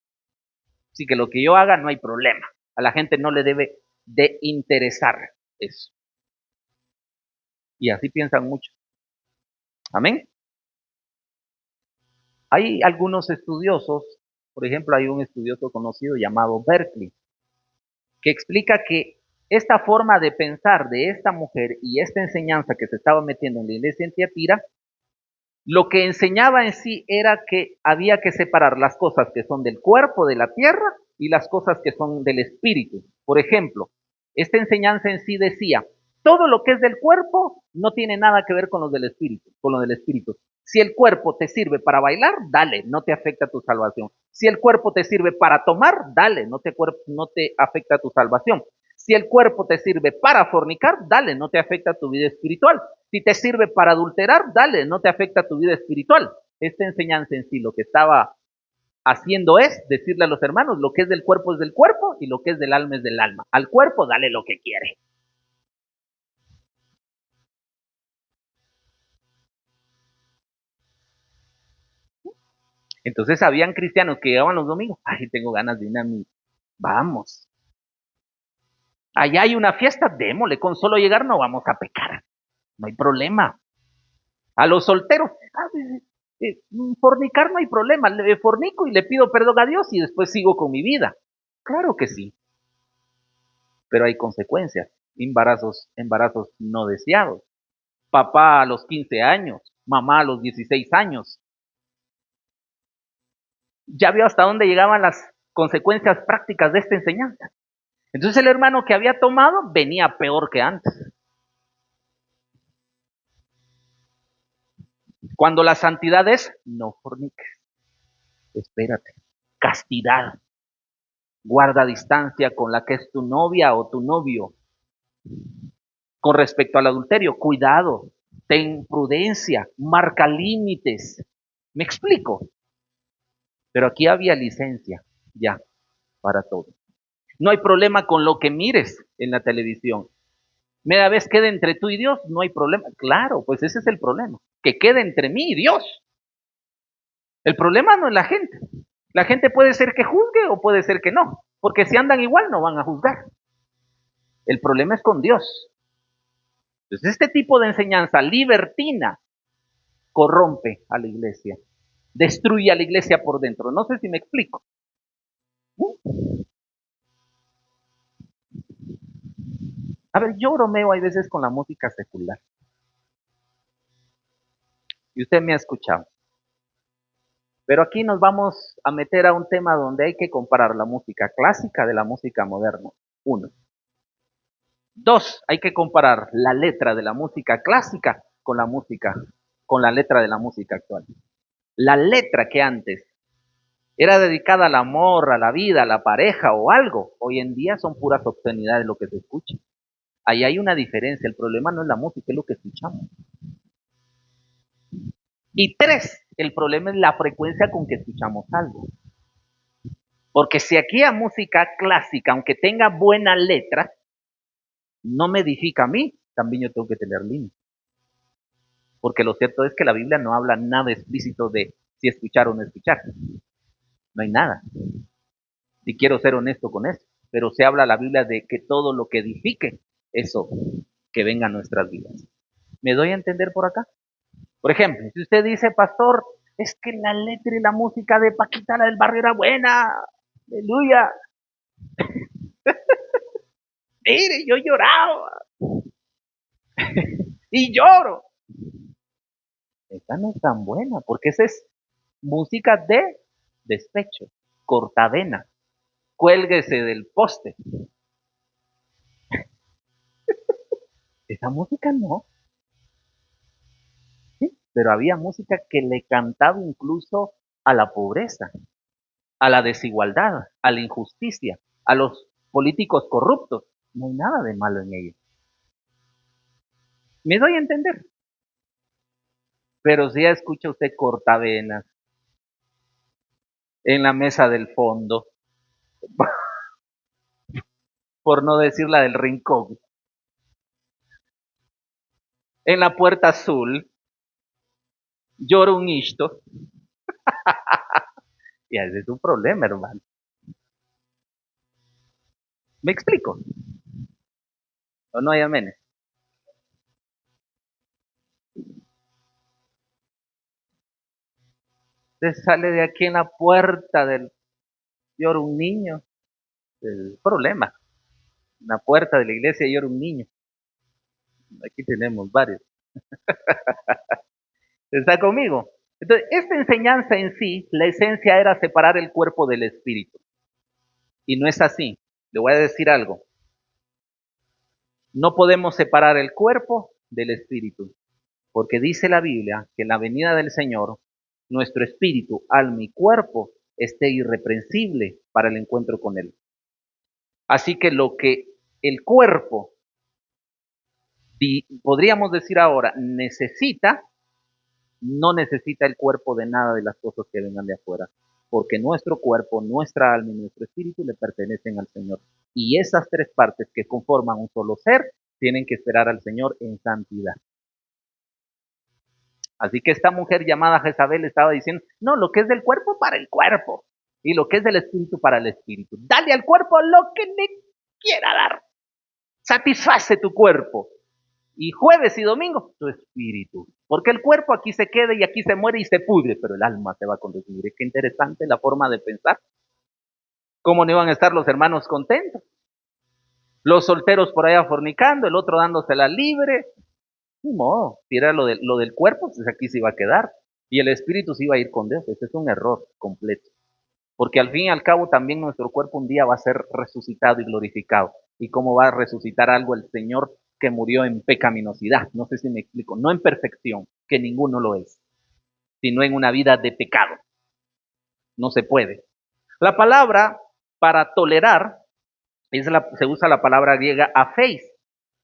A: Así que lo que yo haga no hay problema. A la gente no le debe de interesar eso. Y así piensan muchos. Amén. Hay algunos estudiosos, por ejemplo, hay un estudioso conocido llamado Berkeley, que explica que esta forma de pensar de esta mujer y esta enseñanza que se estaba metiendo en la iglesia en Tiatira, lo que enseñaba en sí era que había que separar las cosas que son del cuerpo, de la tierra, y las cosas que son del espíritu. Por ejemplo, esta enseñanza en sí decía, todo lo que es del cuerpo no tiene nada que ver con lo del espíritu, con lo del espíritu. Si el cuerpo te sirve para bailar, dale, no te afecta tu salvación. Si el cuerpo te sirve para tomar, dale, no te afecta tu salvación. Si el cuerpo te sirve para fornicar, dale, no te afecta tu vida espiritual. Si te sirve para adulterar, dale, no te afecta tu vida espiritual. Esta enseñanza en sí lo que estaba haciendo es decirle a los hermanos, lo que es del cuerpo es del cuerpo y lo que es del alma es del alma. Al cuerpo dale lo que quiere. Entonces habían cristianos que llegaban los domingos, ay, tengo ganas de ir a mi, vamos. Allá hay una fiesta, démosle, con solo llegar no vamos a pecar, no hay problema. A los solteros, fornicar no hay problema, le fornico y le pido perdón a Dios y después sigo con mi vida. Claro que sí, pero hay consecuencias, embarazos no deseados. Papá a los 15 años, mamá a los 16 años. Ya vio hasta dónde llegaban las consecuencias prácticas de esta enseñanza. Entonces el hermano que había tomado venía peor que antes. Cuando la santidad es, no forniques, espérate, castidad, guarda distancia con la que es tu novia o tu novio. Con respecto al adulterio, cuidado, ten prudencia, marca límites. ¿Me explico? Pero aquí había licencia ya para todo. No hay problema con lo que mires en la televisión. Media vez quede entre tú y Dios, no hay problema. Claro, pues ese es el problema. Que quede entre mí y Dios. El problema no es la gente. La gente puede ser que juzgue o puede ser que no. Porque si andan igual no van a juzgar. El problema es con Dios. Entonces este tipo de enseñanza libertina corrompe a la iglesia. Destruye a la iglesia por dentro. No sé si me explico. A ver, yo bromeo hay veces con la música secular. Y usted me ha escuchado. Pero aquí nos vamos a meter a un tema donde hay que comparar la música clásica de la música moderna. Uno. Dos, hay que comparar la letra de la música clásica con la música, con la letra de la música actual. La letra que antes era dedicada al amor, a la vida, a la pareja o algo, hoy en día son puras obscenidades lo que se escucha. Ahí hay una diferencia, el problema no es la música, es lo que escuchamos. Y tres, el problema es la frecuencia con que escuchamos algo. Porque si aquí a música clásica, aunque tenga buena letra, no me edifica a mí, también yo tengo que tener límites. Porque lo cierto es que la Biblia no habla nada explícito de si escuchar o no escuchar. No hay nada. Si quiero ser honesto con eso. Pero se habla la Biblia de que todo lo que edifique, eso, que venga a nuestras vidas. ¿Me doy a entender por acá? Por ejemplo, si usted dice, pastor, es que la letra y la música de Paquita, la del barrio, era buena. Aleluya. Mire, yo lloraba y lloro. Esta no es tan buena, porque esa es música de despecho, cortavena, cuélguese del poste. Esa música no, ¿sí? Pero había música que le cantaba incluso a la pobreza, a la desigualdad, a la injusticia, a los políticos corruptos. No hay nada de malo en ello. Me doy a entender. Pero si ya escucha usted cortavenas en la mesa del fondo, por no decir la del rincón, en la puerta azul, llora un isto, y ese es un problema, hermano. ¿Me explico? ¿O no hay amenes? Se sale de aquí en la puerta del llora un niño, el problema. En la puerta de la iglesia llora un niño. Aquí tenemos varios. ¿Está conmigo? Entonces, esta enseñanza en sí, la esencia era separar el cuerpo del espíritu. Y no es así. Le voy a decir algo. No podemos separar el cuerpo del espíritu, porque dice la Biblia que en la venida del Señor, nuestro espíritu, alma y cuerpo esté irreprensible para el encuentro con Él. Así que lo que el cuerpo, podríamos decir ahora, necesita, no necesita el cuerpo de nada de las cosas que vengan de afuera, porque nuestro cuerpo, nuestra alma y nuestro espíritu le pertenecen al Señor. Y esas tres partes que conforman un solo ser tienen que esperar al Señor en santidad. Así que esta mujer llamada Jezabel estaba diciendo, no, lo que es del cuerpo para el cuerpo y lo que es del espíritu para el espíritu. Dale al cuerpo lo que le quiera dar. Satisface tu cuerpo. Y jueves y domingo, tu espíritu. Porque el cuerpo aquí se queda y aquí se muere y se pudre, pero el alma se va a consumir. Qué interesante la forma de pensar. ¿Cómo no iban a estar los hermanos contentos? Los solteros por allá fornicando, el otro dándosela libre. No, si era lo del cuerpo, pues aquí se iba a quedar. Y el espíritu se iba a ir con Dios. Ese es un error completo. Porque al fin y al cabo también nuestro cuerpo un día va a ser resucitado y glorificado. ¿Y cómo va a resucitar algo el Señor que murió en pecaminosidad? No sé si me explico. No en perfección, que ninguno lo es, sino en una vida de pecado. No se puede. La palabra para tolerar se usa la palabra griega apheis.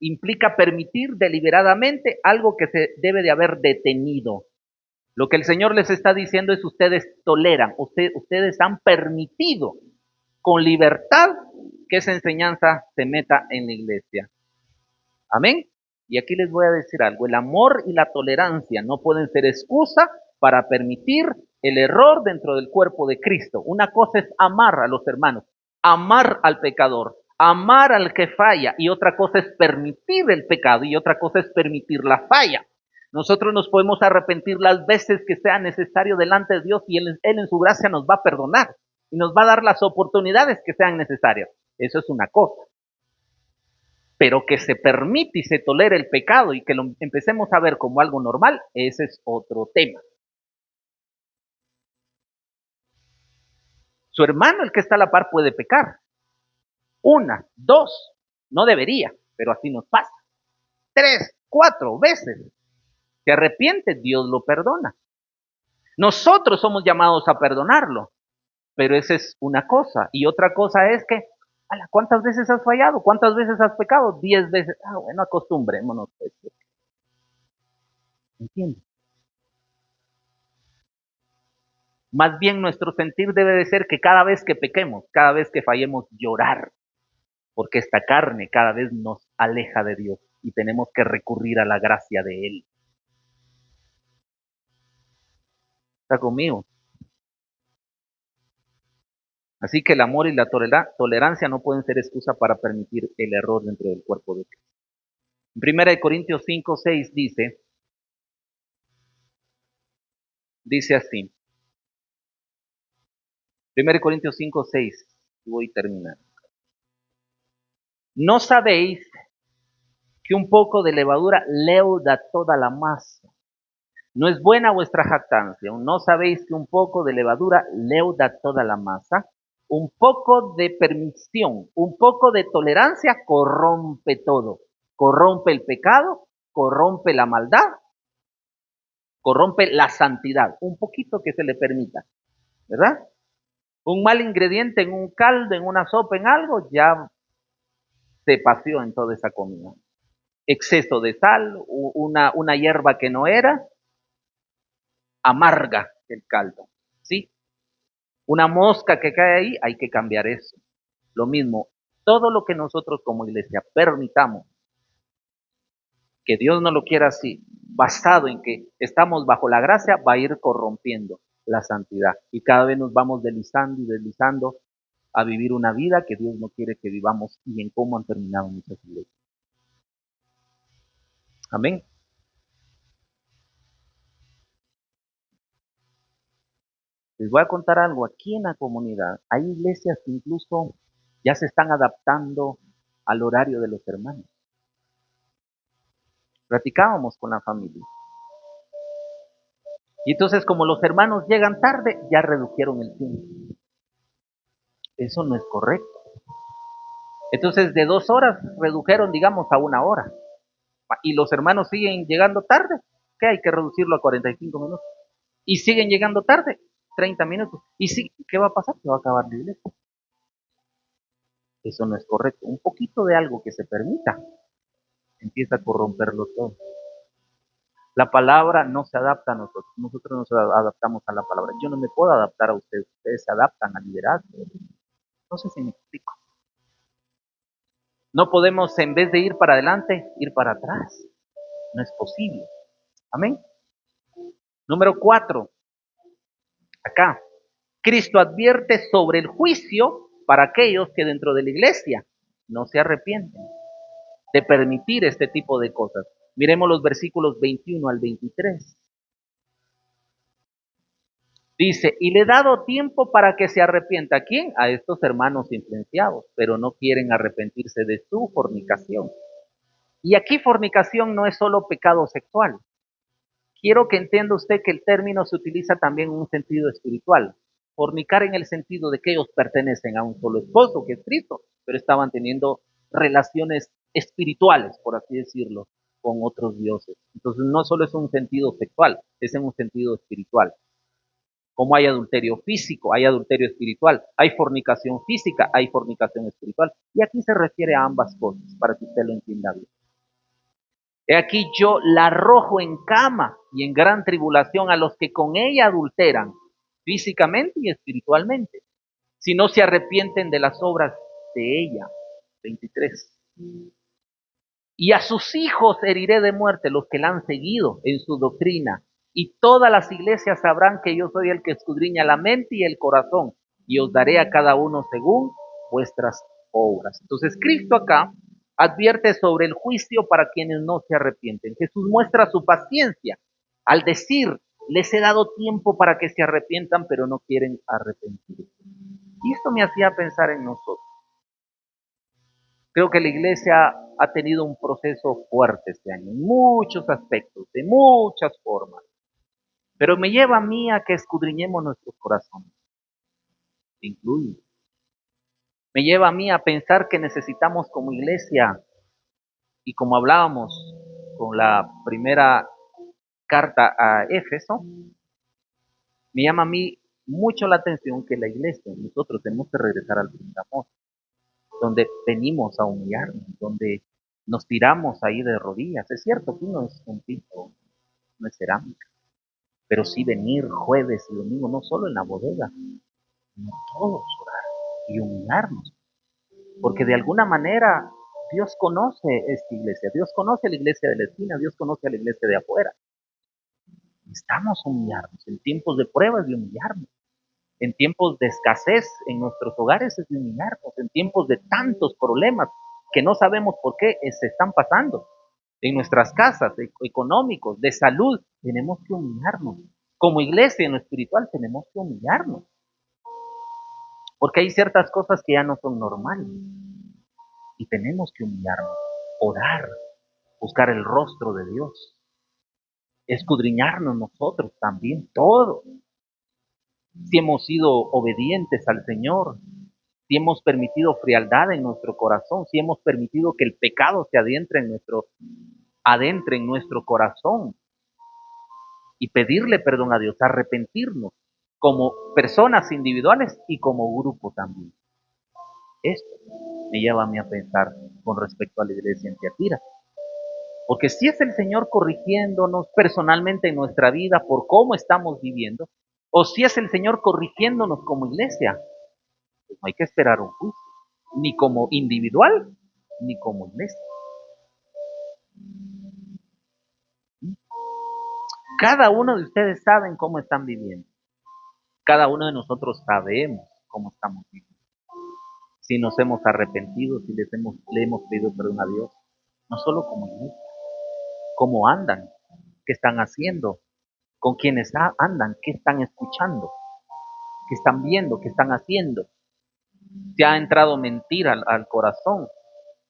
A: Implica permitir deliberadamente algo que se debe de haber detenido. Lo que el Señor les está diciendo es ustedes toleran, ustedes han permitido con libertad que esa enseñanza se meta en la iglesia. Amén. Y aquí les voy a decir algo, el amor y la tolerancia no pueden ser excusa para permitir el error dentro del cuerpo de Cristo. Una cosa es amar a los hermanos, amar al pecador, amar al que falla, y otra cosa es permitir el pecado y otra cosa es permitir la falla. Nosotros nos podemos arrepentir las veces que sea necesario delante de Dios y Él en su gracia nos va a perdonar y nos va a dar las oportunidades que sean necesarias. Eso es una cosa. Pero que se permite y se tolere el pecado y que lo empecemos a ver como algo normal, ese es otro tema. Su hermano, el que está a la par, puede pecar. Una, dos, no debería, pero así nos pasa. 3, 4 veces. Se arrepiente, Dios lo perdona. Nosotros somos llamados a perdonarlo, pero esa es una cosa. Y otra cosa es que, ¿cuántas veces has fallado? ¿Cuántas veces has pecado? 10 veces. Bueno, acostumbrémonos. ¿Entiendes? Más bien nuestro sentir debe de ser que cada vez que pequemos, cada vez que fallemos, llorar, porque esta carne cada vez nos aleja de Dios y tenemos que recurrir a la gracia de Él. ¿Está conmigo? Así que el amor y la tolerancia no pueden ser excusa para permitir el error dentro del cuerpo de Cristo. En 1 Corintios 5, 6 dice así, 1 Corintios 5, 6, y voy terminando. ¿No sabéis que un poco de levadura leuda toda la masa? ¿No es buena vuestra jactancia? ¿No sabéis que un poco de levadura leuda toda la masa? Un poco de permisión, un poco de tolerancia corrompe todo. Corrompe el pecado, corrompe la maldad, corrompe la santidad. Un poquito que se le permita, ¿verdad? Un mal ingrediente en un caldo, en una sopa, en algo, ya se paseó en toda esa comida. Exceso de sal, una hierba que no era, amarga el caldo, ¿sí? Una mosca que cae ahí, hay que cambiar eso. Lo mismo, todo lo que nosotros como iglesia permitamos, que Dios no lo quiera así, basado en que estamos bajo la gracia, va a ir corrompiendo la santidad. Y cada vez nos vamos deslizando y deslizando a vivir una vida que Dios no quiere que vivamos y en cómo han terminado muchas iglesias. Amén. Les voy a contar algo. Aquí en la comunidad hay iglesias que incluso ya se están adaptando al horario de los hermanos. Platicábamos con la familia. Y entonces como los hermanos llegan tarde, ya redujeron el tiempo. Eso no es correcto. Entonces de 2 horas redujeron, digamos, a 1 hora. Y los hermanos siguen llegando tarde. ¿Qué hay que reducirlo a 45 minutos? Y siguen llegando tarde, 30 minutos. ¿Y sí, qué va a pasar? Se va a acabar la iglesia. Eso no es correcto. Un poquito de algo que se permita empieza a corromperlo todo. La palabra no se adapta a nosotros. Nosotros nos adaptamos a la palabra. Yo no me puedo adaptar a ustedes. Ustedes se adaptan al liderazgo. No sé si me explico. No podemos, en vez de ir para adelante, ir para atrás. No es posible. Amén. Número 4. Acá. Cristo advierte sobre el juicio para aquellos que dentro de la iglesia no se arrepienten de permitir este tipo de cosas. Miremos los versículos 21 al 23. Dice, y le he dado tiempo para que se arrepienta. ¿A quién? A estos hermanos influenciados, pero no quieren arrepentirse de su fornicación. Y aquí fornicación no es solo pecado sexual. Quiero que entienda usted que el término se utiliza también en un sentido espiritual. Fornicar en el sentido de que ellos pertenecen a un solo esposo, que es Cristo, pero estaban teniendo relaciones espirituales, por así decirlo, con otros dioses. Entonces no solo es un sentido sexual, es en un sentido espiritual. Como hay adulterio físico, hay adulterio espiritual, hay fornicación física, hay fornicación espiritual. Y aquí se refiere a ambas cosas, para que usted lo entienda bien. He aquí yo la arrojo en cama y en gran tribulación a los que con ella adulteran, físicamente y espiritualmente, si no se arrepienten de las obras de ella. 23. Y a sus hijos heriré de muerte, los que la han seguido en su doctrina. Y todas las iglesias sabrán que yo soy el que escudriña la mente y el corazón, y os daré a cada uno según vuestras obras. Entonces Cristo acá advierte sobre el juicio para quienes no se arrepienten. Jesús muestra su paciencia al decir, les he dado tiempo para que se arrepientan, pero no quieren arrepentirse. Y esto me hacía pensar en nosotros. Creo que la iglesia ha tenido un proceso fuerte este año, en muchos aspectos, de muchas formas. Pero me lleva a mí a que escudriñemos nuestros corazones. Incluye. Me lleva a mí a pensar que necesitamos como iglesia, y como hablábamos con la primera carta a Éfeso, me llama a mí mucho la atención que la iglesia, nosotros tenemos que regresar al primer amor, donde venimos a humillarnos, donde nos tiramos ahí de rodillas. Es cierto que no es un piso, no es cerámica, pero sí venir jueves y domingo, no solo en la bodega, sino todos orar y humillarnos, porque de alguna manera Dios conoce esta iglesia, Dios conoce a la iglesia de la esquina, Dios conoce a la iglesia de afuera. Necesitamos humillarnos, en tiempos de pruebas de humillarnos, en tiempos de escasez en nuestros hogares es de humillarnos, en tiempos de tantos problemas que no sabemos por qué se están pasando, en nuestras casas, económicos, de salud, tenemos que humillarnos. Como iglesia en lo espiritual tenemos que humillarnos, porque hay ciertas cosas que ya no son normales y tenemos que humillarnos, orar, buscar el rostro de Dios, escudriñarnos nosotros también, todo. Si hemos sido obedientes al Señor, si hemos permitido frialdad en nuestro corazón, si hemos permitido que el pecado se adentre en nuestro corazón, y pedirle perdón a Dios, arrepentirnos como personas individuales y como grupo también. Esto me lleva a mí a pensar con respecto a la iglesia en Tiatira. Porque si es el Señor corrigiéndonos personalmente en nuestra vida por cómo estamos viviendo, o si es el Señor corrigiéndonos como iglesia, pues no hay que esperar un juicio. ni como individual, ni como iglesia. Cada uno de ustedes saben cómo están viviendo. Cada uno de nosotros sabemos cómo estamos viviendo. Si nos hemos arrepentido, si le hemos pedido perdón a Dios, no solo como iglesia, cómo andan, qué están haciendo, con quiénes andan, qué están escuchando, qué están viendo, qué están haciendo. Se ha entrado mentira al corazón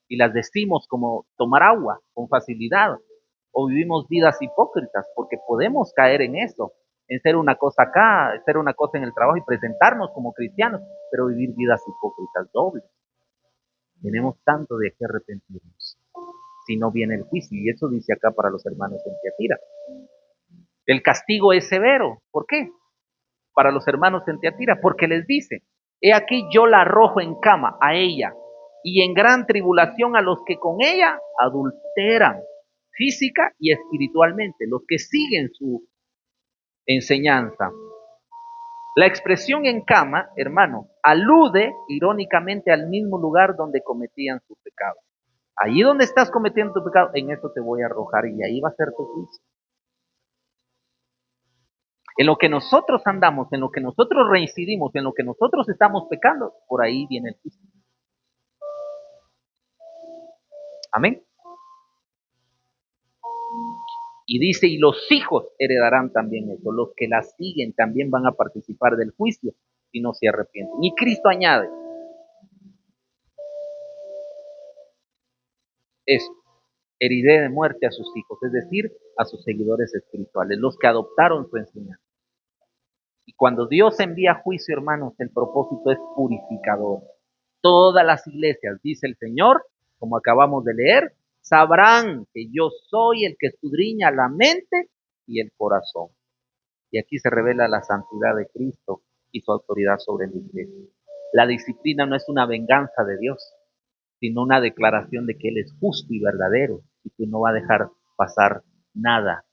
A: y las decimos como tomar agua con facilidad, o vivimos vidas hipócritas, porque podemos caer en eso, en ser una cosa acá, ser una cosa en el trabajo y presentarnos como cristianos, pero vivir vidas hipócritas dobles. Tenemos tanto de qué arrepentirnos, si no viene el juicio, y eso dice acá para los hermanos en Tiatira. El castigo es severo. ¿Por qué? Para los hermanos en Tiatira, porque les dice, he aquí yo la arrojo en cama a ella, y en gran tribulación a los que con ella adulteran física y espiritualmente, los que siguen su enseñanza. La expresión en cama, hermano, alude irónicamente al mismo lugar donde cometían su pecado. Allí donde estás cometiendo tu pecado, en eso te voy a arrojar y ahí va a ser tu juicio. En lo que nosotros andamos, en lo que nosotros reincidimos, en lo que nosotros estamos pecando, por ahí viene el juicio. Amén. Y dice, y los hijos heredarán también eso. Los que la siguen también van a participar del juicio si no se arrepienten. Y Cristo añade esto, heriré de muerte a sus hijos, es decir, a sus seguidores espirituales, los que adoptaron su enseñanza. Y cuando Dios envía juicio, hermanos, el propósito es purificador. Todas las iglesias, dice el Señor, como acabamos de leer, sabrán que yo soy el que escudriña la mente y el corazón. Y aquí se revela la santidad de Cristo y su autoridad sobre la iglesia. La disciplina no es una venganza de Dios, sino una declaración de que Él es justo y verdadero y que no va a dejar pasar nada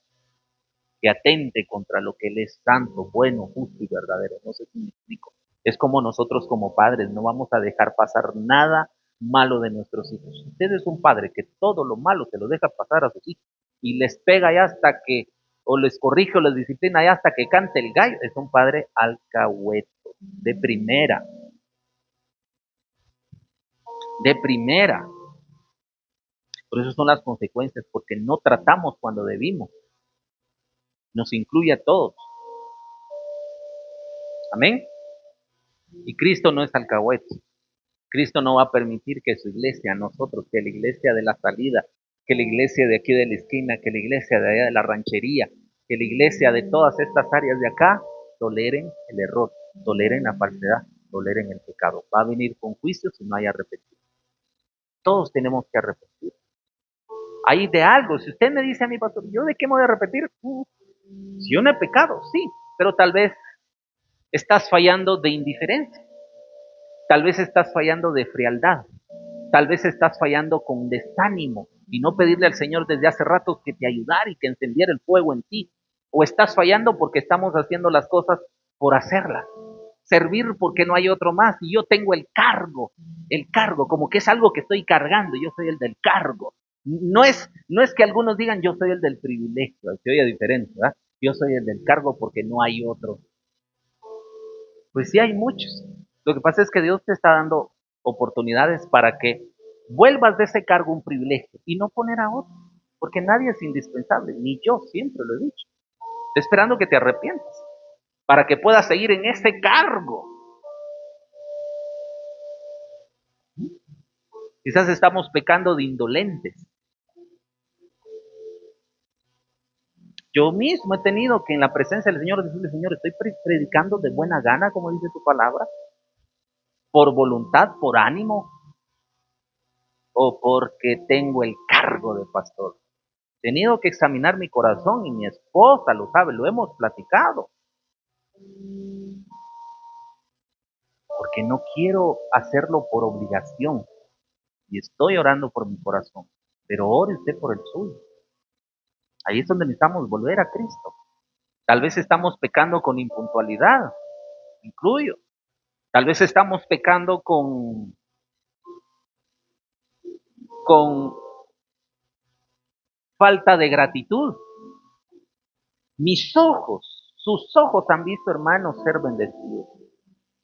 A: que atente contra lo que Él es santo, bueno, justo y verdadero. No sé si me explico. Es como nosotros como padres, no vamos a dejar pasar nada malo de nuestros hijos. Si usted es un padre que todo lo malo se lo deja pasar a sus hijos y les pega ya hasta que, o les corrige o les disciplina ya hasta que cante el gallo, es un padre alcahueto, de primera, de primera. Por eso son las consecuencias, porque no tratamos cuando debimos. Nos incluye a todos. Amén. Y Cristo no es alcahuete. Cristo no va a permitir que su iglesia, nosotros, que la iglesia de la salida, que la iglesia de aquí de la esquina, que la iglesia de allá de la ranchería, que la iglesia de todas estas áreas de acá, toleren el error, toleren la falsedad, toleren el pecado. Va a venir con juicio si no hay arrepentido. Todos tenemos que arrepentir. Hay de algo. Si usted me dice a mi pastor, ¿yo de qué me voy a arrepentir? Si yo no he pecado, sí, pero tal vez estás fallando de indiferencia. Tal vez estás fallando de frialdad. Tal vez estás fallando con desánimo y no pedirle al Señor desde hace rato que te ayudara y que encendiera el fuego en ti. O estás fallando porque estamos haciendo las cosas por hacerlas. Servir porque no hay otro más y yo tengo el cargo, como que es algo que estoy cargando, yo soy el del cargo. No es que algunos digan yo soy el del privilegio, se oye diferente, ¿verdad? Yo soy el del cargo porque no hay otro. Pues sí hay muchos. Lo que pasa es que Dios te está dando oportunidades para que vuelvas de ese cargo un privilegio y no poner a otro, porque nadie es indispensable, ni yo siempre lo he dicho. Estoy esperando que te arrepientas para que puedas seguir en ese cargo. Quizás estamos pecando de indolentes. Yo mismo he tenido que en la presencia del Señor decirle, Señor, estoy predicando de buena gana, como dice tu palabra, por voluntad, por ánimo, o porque tengo el cargo de pastor. He tenido que examinar mi corazón y mi esposa lo sabe, lo hemos platicado. Porque no quiero hacerlo por obligación y estoy orando por mi corazón, pero ore usted por el suyo. Ahí es donde necesitamos volver a Cristo. Tal vez estamos pecando con impuntualidad, incluyo. Tal vez estamos pecando con con falta de gratitud. Mis ojos, sus ojos han visto, hermanos, ser bendecidos.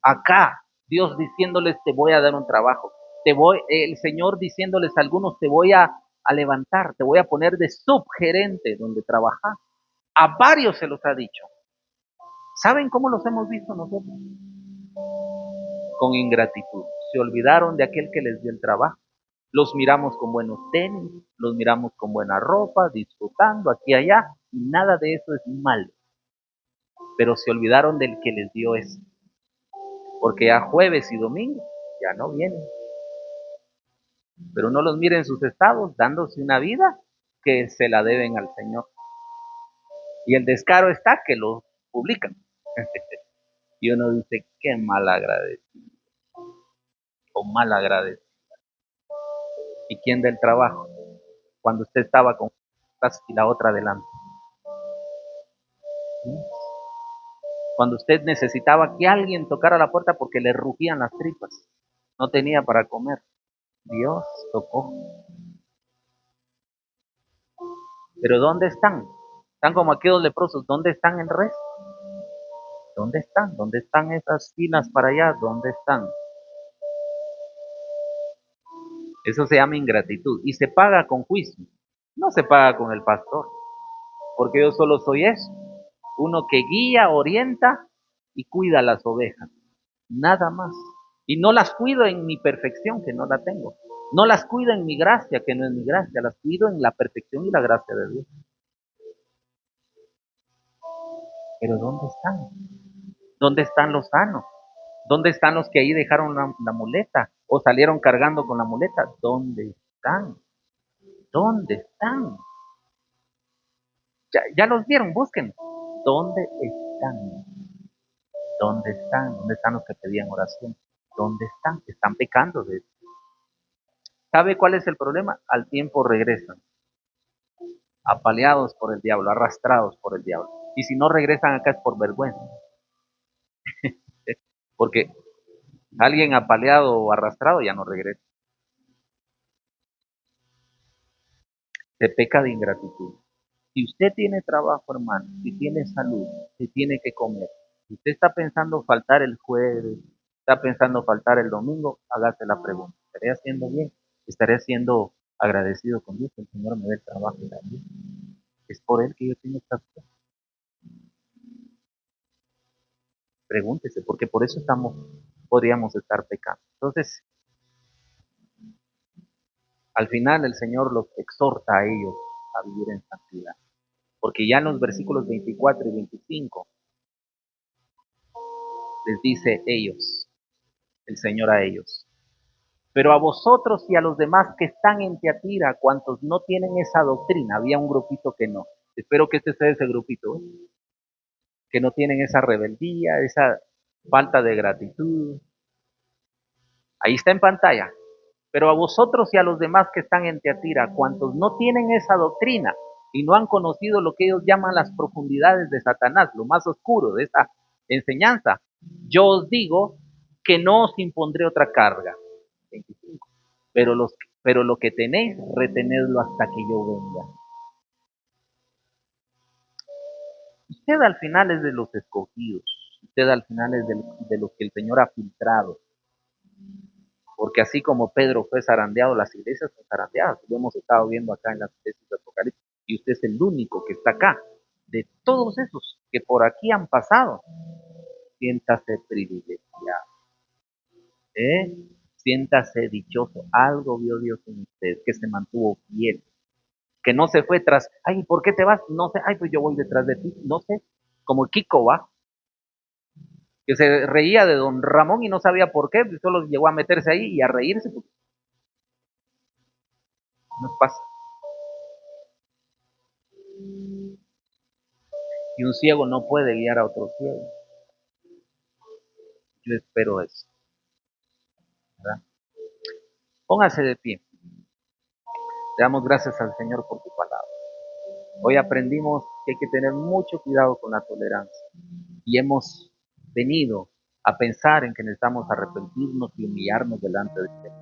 A: Acá, Dios diciéndoles, te voy a dar un trabajo. El Señor diciéndoles a algunos, te voy a levantar, te voy a poner de subgerente donde trabajar. A varios se los ha dicho. ¿Saben cómo los hemos visto nosotros? Con ingratitud. Se olvidaron de aquel que les dio el trabajo. Los miramos con buenos tenis, los miramos con buena ropa, disfrutando aquí y allá, y nada de eso es malo. Pero se olvidaron del que les dio eso. Porque ya jueves y domingo ya no vienen. Pero no los miren en sus estados, dándose una vida que se la deben al Señor. Y el descaro está que lo publican. Y uno dice, qué mal agradecido, o mal agradecido. ¿Y quién da el trabajo? Cuando usted estaba con y la otra adelante. ¿Sí? Cuando usted necesitaba que alguien tocara la puerta porque le rugían las tripas. No tenía para comer. Dios tocó. Pero ¿dónde están? Están como aquellos leprosos. ¿Dónde están el resto? ¿Dónde están? ¿Dónde están esas filas para allá? ¿Dónde están? Eso se llama ingratitud y se paga con juicio. No se paga con el pastor, porque yo solo soy eso. Uno que guía, orienta y cuida las ovejas. Nada más. Y no las cuido en mi perfección, que no la tengo. No las cuido en mi gracia, que no es mi gracia. Las cuido en la perfección y la gracia de Dios. Pero ¿dónde están? ¿Dónde están los sanos? ¿Dónde están los que ahí dejaron la muleta? ¿O salieron cargando con la muleta? ¿Dónde están? ¿Dónde están? Ya los vieron, busquen. ¿Dónde están? ¿Dónde están? ¿Dónde están los que pedían oración? ¿Dónde están? Están pecando de eso. ¿Sabe cuál es el problema? Al tiempo regresan, apaleados por el diablo, arrastrados por el diablo. Y si no regresan acá es por vergüenza. Porque alguien apaleado o arrastrado ya no regresa. Se peca de ingratitud. Si usted tiene trabajo, hermano, si tiene salud, si tiene que comer, si usted está pensando faltar el jueves, está pensando faltar el domingo, hágase la pregunta. ¿Estaré haciendo bien? ¿Estaré siendo agradecido con Dios que el Señor me dé el trabajo y la vida? Es por Él que yo tengo estas cosas. Pregúntese, porque por eso podríamos estar pecando. Entonces, al final el Señor los exhorta a ellos a vivir en santidad. Porque ya en los versículos 24 y 25 les dice el Señor a ellos. Pero a vosotros y a los demás que están en Tiatira, cuantos no tienen esa doctrina, había un grupito que no. Espero que este sea ese grupito, que no tienen esa rebeldía, esa falta de gratitud. Ahí está en pantalla. Pero a vosotros y a los demás que están en Tiatira, cuantos no tienen esa doctrina y no han conocido lo que ellos llaman las profundidades de Satanás, lo más oscuro de esa enseñanza, yo os digo que no os impondré otra carga. 25. Pero lo que tenéis, retenedlo hasta que yo venga. Usted al final es de los escogidos, usted al final es de los que el Señor ha filtrado. Porque así como Pedro fue zarandeado, las iglesias son zarandeadas. Lo hemos estado viendo acá en las iglesias de Apocalipsis. Y usted es el único que está acá. De todos esos que por aquí han pasado, siéntase privilegiado. ¿Eh? Siéntase dichoso. Algo vio Dios en usted, que se mantuvo fiel. Que no se fue tras, ay, ¿por qué te vas? No sé, ay, pues yo voy detrás de ti. No sé, como Kiko va, que se reía de don Ramón y no sabía por qué, solo llegó a meterse ahí y a reírse. Pues, nos pasa. Y un ciego no puede guiar a otro ciego. Yo espero eso, ¿verdad? Póngase de pie. Le damos gracias al Señor por tu palabra. Hoy aprendimos que hay que tener mucho cuidado con la tolerancia. Y hemos venido a pensar en que necesitamos arrepentirnos y humillarnos delante de Él.